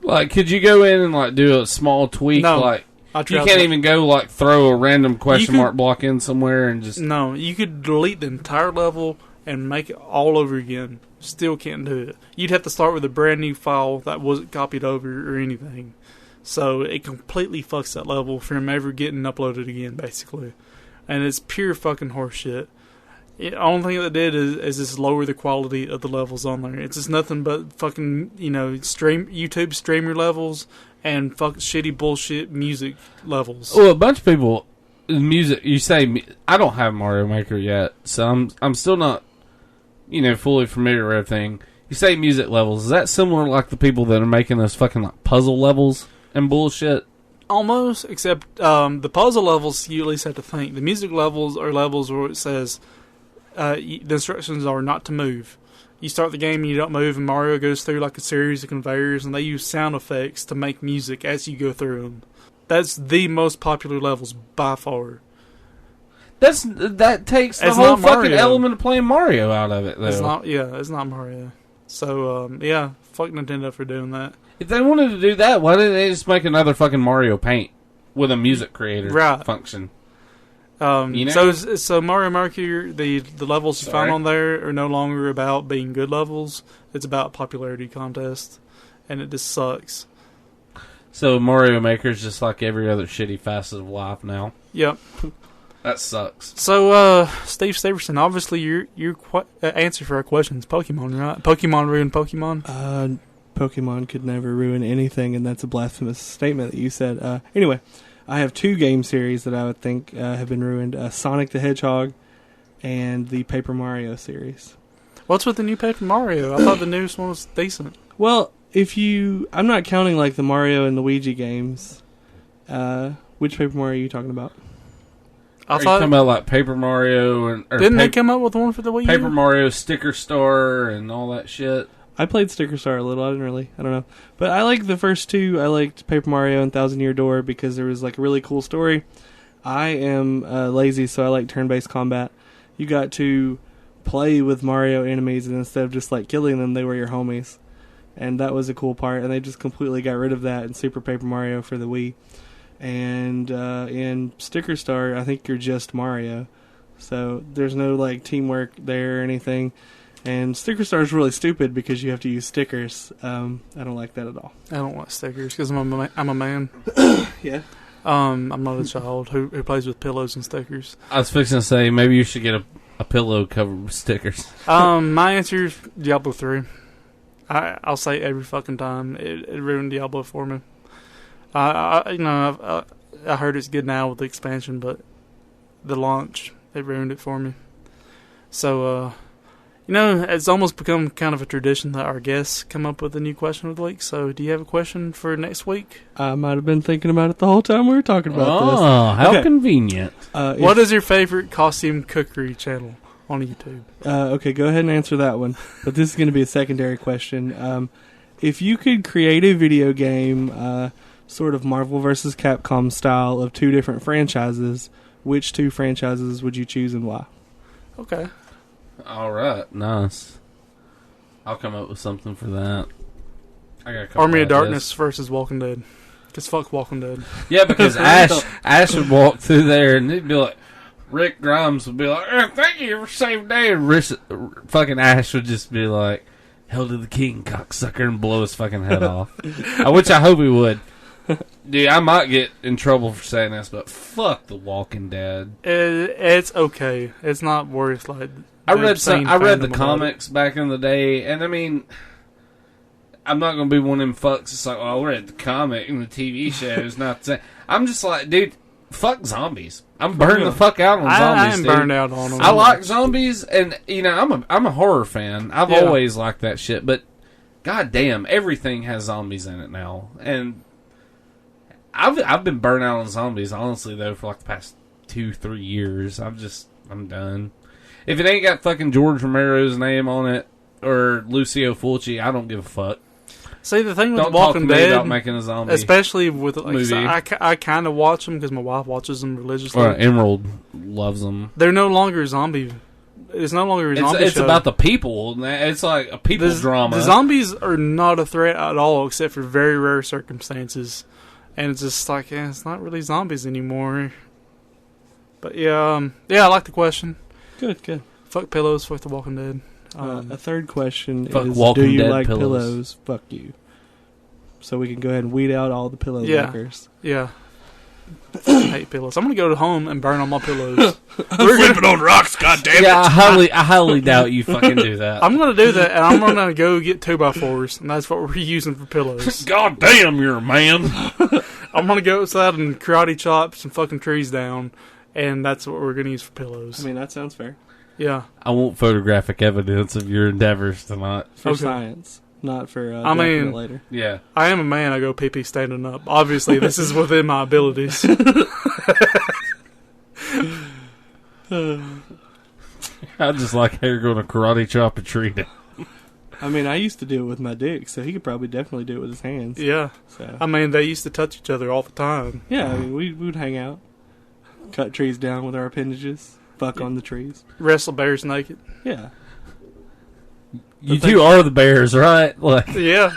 Like, could you go in and, do a small tweak? No. Like, You can't even go like throw a random question mark block in somewhere and just... No, you could delete the entire level and make it all over again. Still can't do it. You'd have to start with a brand new file that wasn't copied over or anything. So it completely fucks that level from ever getting uploaded again, basically. And it's pure fucking horseshit. The only thing that did is just lower the quality of the levels on there. It's just nothing but fucking, YouTube streamer levels and fucking shitty bullshit music levels. Well, a bunch of people, music, you say, I don't have Mario Maker yet, so I'm still not, fully familiar with everything. You say music levels, is that similar like the people that are making those fucking like puzzle levels and bullshit? Almost, except the puzzle levels you at least have to think. The music levels are levels where it says the instructions are not to move. You start the game and you don't move, and Mario goes through like a series of conveyors, and they use sound effects to make music as you go through them. That's the most popular levels by far. That takes the It's whole not fucking Mario. element of playing Mario out of it, though. It's not Mario. So, fuck Nintendo for doing that. If they wanted to do that, why didn't they just make another fucking Mario Paint with a music creator function? So Mario Maker, the levels you find Sorry. on there are no longer about being good levels. It's about popularity contest, and it just sucks. So Mario Maker is just like every other shitty facet of life now. Yep. That sucks. So, Steve Staverson, obviously your answer for our question is Pokemon, right? Pokemon ruined Pokemon? Pokemon could never ruin anything, and that's a blasphemous statement that you said. Anyway, I have two game series that I would think have been ruined. Sonic the Hedgehog and the Paper Mario series. What's with the new Paper Mario? I thought the newest one was decent. Well, I'm not counting like the Mario and Luigi games. Which Paper Mario are you talking about? I Are you thought talking about like Paper Mario and didn't they come up with one for the Wii U? Paper Mario Sticker Star and all that shit? I played Sticker Star a little. I don't know. But I like the first two. I liked Paper Mario and Thousand Year Door because there was like a really cool story. I am lazy, so I like turn-based combat. You got to play with Mario enemies, and instead of just like killing them, they were your homies. And that was a cool part, and they just completely got rid of that in Super Paper Mario for the Wii. And in Sticker Star, I think you're just Mario. So there's no like teamwork there or anything. And Sticker Star is really stupid because you have to use stickers. I don't like that at all. I don't like stickers because I'm a man. Yeah. I'm not a child who plays with pillows and stickers. I was fixing to say maybe you should get a pillow covered with stickers. My answer is Diablo 3. I'll say every fucking time it ruined Diablo for me. I heard it's good now with the expansion, but the launch it ruined it for me. So it's almost become kind of a tradition that our guests come up with a new question of the week. So, do you have a question for next week? I might have been thinking about it the whole time we were talking about this. Oh, how Okay. convenient. What is your favorite costume cookery channel on YouTube? Okay, go ahead and answer that one. But this is going to be a secondary question. If you could create a video game, sort of Marvel vs. Capcom style of two different franchises, which two franchises would you choose and why? Okay. All right, nice. I'll come up with something for that. I got a couple Army of ideas. Darkness versus Walking Dead. Because fuck Walking Dead. Yeah, because Ash would walk through there and he'd be like, Rick Grimes would be like, thank you for saving day. And fucking Ash would just be like, hell to the king, cocksucker, and blow his fucking head off. Which I hope he would. Dude, I might get in trouble for saying this, but fuck The Walking Dead. It's okay. It's not worth like. I read the fandom comics back in the day, and I mean, I'm not gonna be one of them fucks. It's like, oh, I read the comic and the TV show is not the same. I'm just like, dude, fuck zombies. I'm burning the fuck out on zombies. I am dude. burned out on them. I like zombies, and I'm a horror fan. I've always liked that shit, but goddamn, everything has zombies in it now, and I've been burnt out on zombies honestly though for like the past 2-3 years. I'm done. If it ain't got fucking George Romero's name on it or Lucio Fulci, I don't give a fuck. See, the thing with Don't The talk to Walking me Dead, about making a zombie. especially with movie. I kind of watch them because my wife watches them religiously. Or Emerald loves them. They're no longer zombie. It's no longer a zombie It's show. about the people. It's like a people drama. The zombies are not a threat at all, except for very rare circumstances. and it's just like, it's not really zombies anymore. But yeah, I like the question. Good. Fuck pillows, fuck The Walking Dead. A third question Fuck is, Walking do you Dead like pillows. Fuck you. So we can go ahead and weed out all the pillow Yeah. lickers. Yeah. I hate pillows. I'm gonna go home and burn all my pillows. We're sleeping on rocks, goddammit! Yeah, I highly doubt you fucking do that. I'm gonna do that, and I'm gonna go get 2x4s, and that's what we're using for pillows. God damn, you're a man. I'm gonna go outside and karate chop some fucking trees down, and that's what we're gonna use for pillows. I mean, that sounds fair. Yeah. I want photographic evidence of your endeavors tonight. For Okay. science, not for I mean- later. Yeah. I am a man. I go pee-pee standing up. Obviously, this is within my abilities. I just like how you're going to karate chop a tree down. I mean, I used to do it with my dick, so he could probably definitely do it with his hands. Yeah. So I mean, they used to touch each other all the time. yeah, I mean, we would hang out, cut trees down with our appendages, fuck on the trees. Wrestle bears naked. Yeah. You two are the bears, right? Like, Yeah.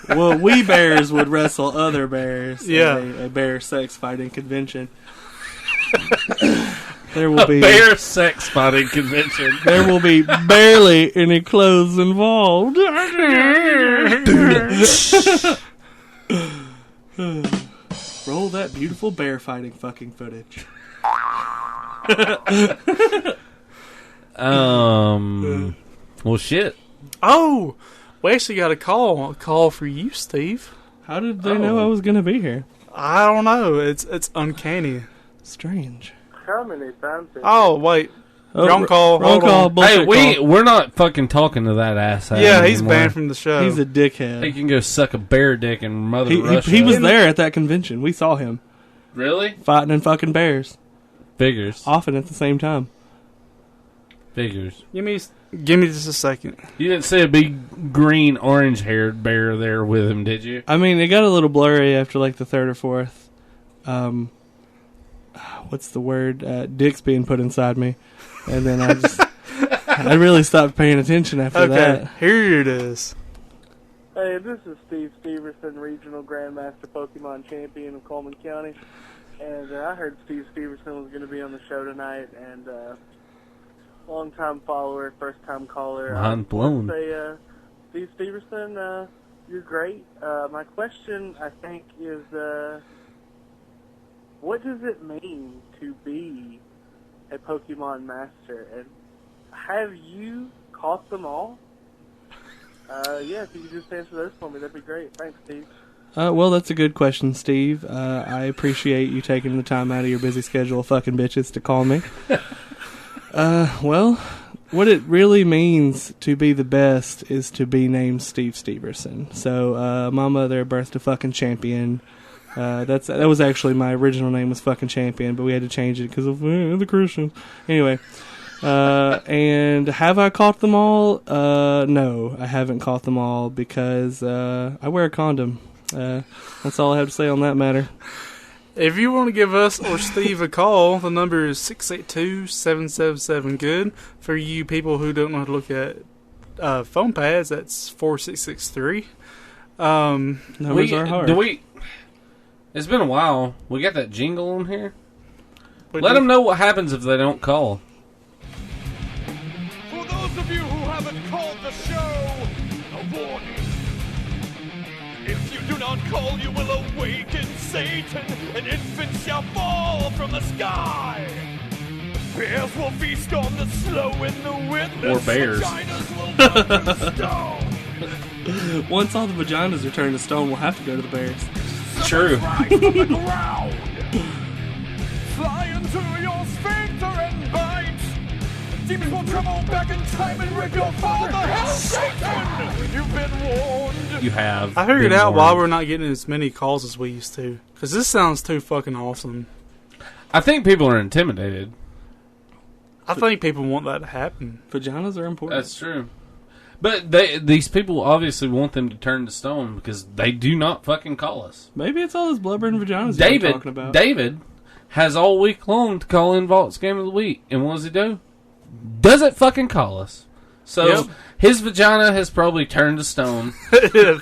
Well, we bears would wrestle other bears. Yeah. At a bear sex fighting convention. There will be bear sex fighting convention. there will be barely any clothes involved. Roll that beautiful bear fighting fucking footage. Well, shit. Oh, we actually got a call for you, Steve. How did they know I was going to be here? I don't know. It's uncanny. Strange. How many times? Oh wait, Oh, wrong call. Wrong Hold call. on. Bullshit Hey, call. we're not fucking talking to that asshole. Yeah, he's anymore. banned from the show. He's a dickhead. He can go suck a bear dick and Mother Russia. He was there at that convention. We saw him Really? fighting and fucking bears Figures. often at the same time. Figures. Give me just a second. You didn't see a big green, orange-haired bear there with him, did you? I mean, it got a little blurry after like the third or fourth. What's the word? Dick's being put inside me, and then I really stopped paying attention after Okay, that. here it is. Hey, this is Steve Steverson, Regional Grandmaster Pokemon Champion of Coleman County. And I heard Steve Steverson was going to be on the show tonight, and long-time follower, first-time caller. Mind blown. Say, Steve Steverson, you're great. My question, I think, is what does it mean to be a Pokemon master? And have you caught them all? Yeah, if you could just answer those for me, that'd be great. Thanks, Steve. Well, that's a good question, Steve. I appreciate you taking the time out of your busy schedule, fucking bitches, to call me. Well, what it really means to be the best is to be named Steve Steverson. So, my mother birthed a fucking champion. That was actually my original name was fucking Champion, but we had to change it because of the Christians. Anyway, and have I caught them all? No, I haven't caught them all because I wear a condom. That's all I have to say on that matter. If you want to give us or Steve a call, the number is 682-777-GOOD. For you people who don't know how to look at phone pads, that's 4663. Numbers are hard. It's been a while. We got that jingle on here. But Let them know what happens if they don't call. For those of you who haven't called the show, a warning. If you do not call, you will awaken Satan, and infants shall fall from the sky. Bears will feast on the slow and the witless. Or bears. Vaginas will turn to stone. Once all the vaginas are turned to stone, we'll have to go to the bears. True. Rise from the ground. Fly into your sphincter and bite. Demons will travel back in time and rip your father. Hell, Satan! You've been warned. You have. I figured been out why warned. we're not getting as many calls as we used to. Because this sounds too fucking awesome. I think people are intimidated. I think people want that to happen. Vaginas are important. That's true. But these people obviously want them to turn to stone because they do not fucking call us. Maybe it's all this blubber and vaginas you're talking about. David has all week long to call in Vault's Game of the Week. And what does he do? Doesn't fucking call us. So Yep. his vagina has probably turned to stone. It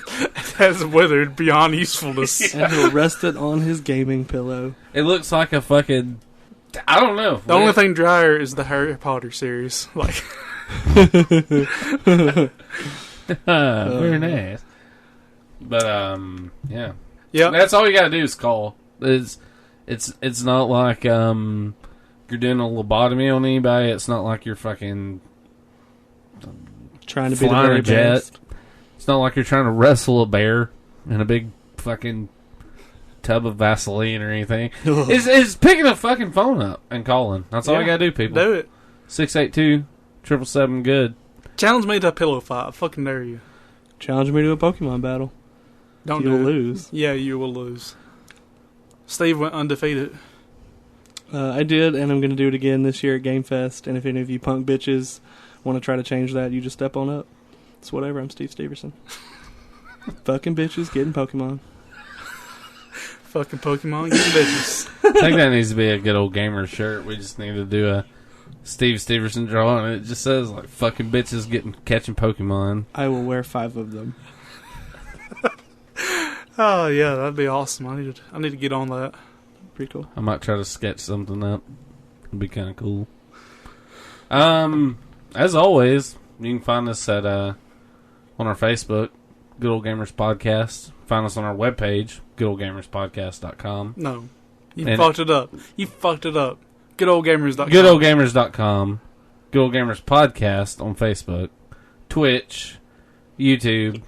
has withered beyond usefulness. And he'll rest it on his gaming pillow. It looks like a fucking... I don't know. The only thing drier is the Harry Potter series. Like, very nice. But yeah. yeah, That's all you gotta do is call. It's not like you're doing a lobotomy on anybody. It's not like you're fucking Trying to be the flying very a jet. best. It's not like you're trying to wrestle a bear in a big fucking tub of Vaseline or anything. It's picking a fucking phone up and calling. That's all Yeah. you gotta do, people. do it. 682-777 good. Challenge me to a pillow fight. Fucking dare you. Challenge me to a Pokemon battle. Don't You'll do it. lose. Yeah, you will lose. Steve went undefeated. I did, and I'm going to do it again this year at Game Fest. And if any of you punk bitches want to try to change that, you just step on up. It's whatever. I'm Steve Steverson. Fucking bitches getting Pokemon. Fucking Pokemon, getting bitches. I think that needs to be a good old gamer shirt. We just need to do a Steve Steverson draw, and it just says like "fucking bitches catching Pokemon." I will wear 5 of them. Oh yeah, that'd be awesome. I need to get on that. Pretty cool. I might try to sketch something up. It'd be kind of cool. As always, you can find us at on our Facebook, Good Old Gamers Podcast. Find us on our webpage, goodoldgamerspodcast.com. No, you And- fucked it up. You fucked it up. GoodOldGamers.com. goodoldgamers.com. Good Old Gamers Podcast on Facebook, Twitch, YouTube,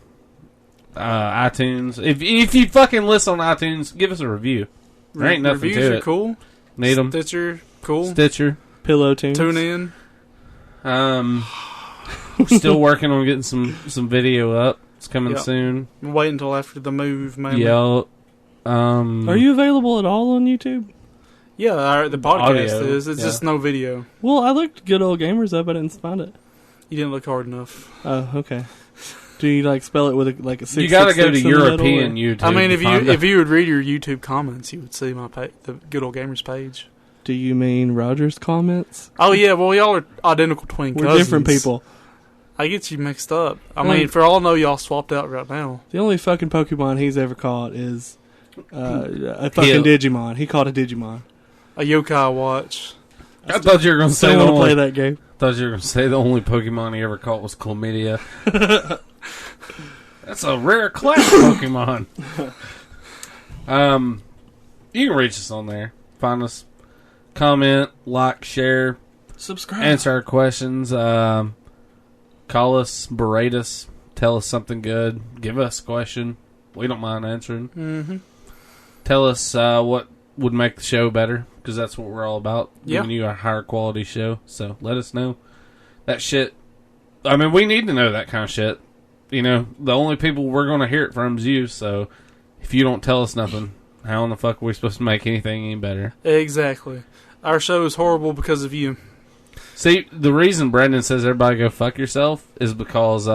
iTunes. If you fucking listen on iTunes, give us a review. There ain't nothing Reviews to are it. cool. Need them. Stitcher, cool. Stitcher. Pillow tunes. Tune in. Still working on getting some video up. It's coming Yep. soon. Wait until after the move, man. Yeah. Are you available at all on YouTube? Yeah, the podcast Audio, is. It's yeah. just no video. Well, I looked Good Old Gamers up. I didn't find it. You didn't look hard enough. Oh, okay. Do you spell it with a 666 You got to go to in the middle, European or- YouTube. I mean, to find if you would read your YouTube comments, you would see the Good Old Gamers page. Do you mean Roger's comments? Oh yeah, well y'all are identical twin We're cousins. different people. I get you mixed up. I Well, mean, for all I know, y'all swapped out right now. The only fucking Pokemon he's ever caught is a fucking Hill. Digimon. He caught a Digimon. A yokai watch. I thought you were going to say Still the want to play only. that game. Thought you were going to say the only Pokemon he ever caught was chlamydia. That's a rare class Pokemon. You can reach us on there. Find us, comment, like, share, Subscribe. answer our questions. Call us, berate us, tell us something good, give us a question. We don't mind answering. Mm-hmm. Tell us what would make the show better, because that's what we're all about. Yeah. Giving you a higher quality show. So let us know that shit. I mean, we need to know that kind of shit. You know, the only people we're going to hear it from is you. So if you don't tell us nothing, how in the fuck are we supposed to make anything any better? Exactly. Our show is horrible because of you. See, the reason Brendan says everybody go fuck yourself is because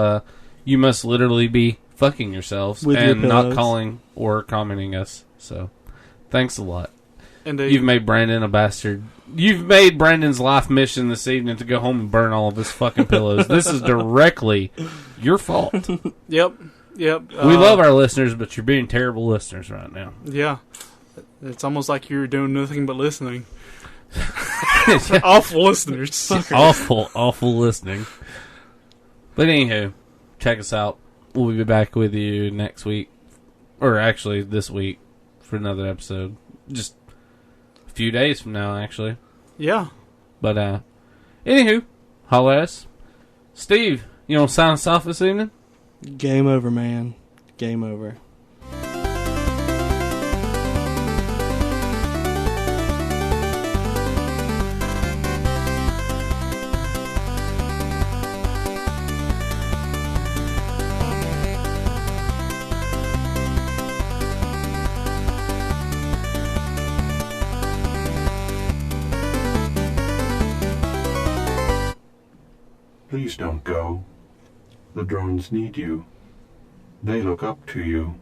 you must literally be fucking yourselves With your and not pillows. calling or commenting us. So thanks a lot. Indeed. You've made Brandon a bastard. You've made Brandon's life mission this evening to go home and burn all of his fucking pillows. This is directly your fault. Yep. We love our listeners, but you're being terrible listeners right now. Yeah. It's almost like you're doing nothing but listening. Awful listeners. awful listening. But anywho, check us out. We'll be back with you next week, or actually this week, for another episode. Just a few days from now, actually. Yeah. But anywho, holla at us. Steve, you want to sign us off this evening? Game over, man. Game over. Please don't go. The drones need you. They look up to you.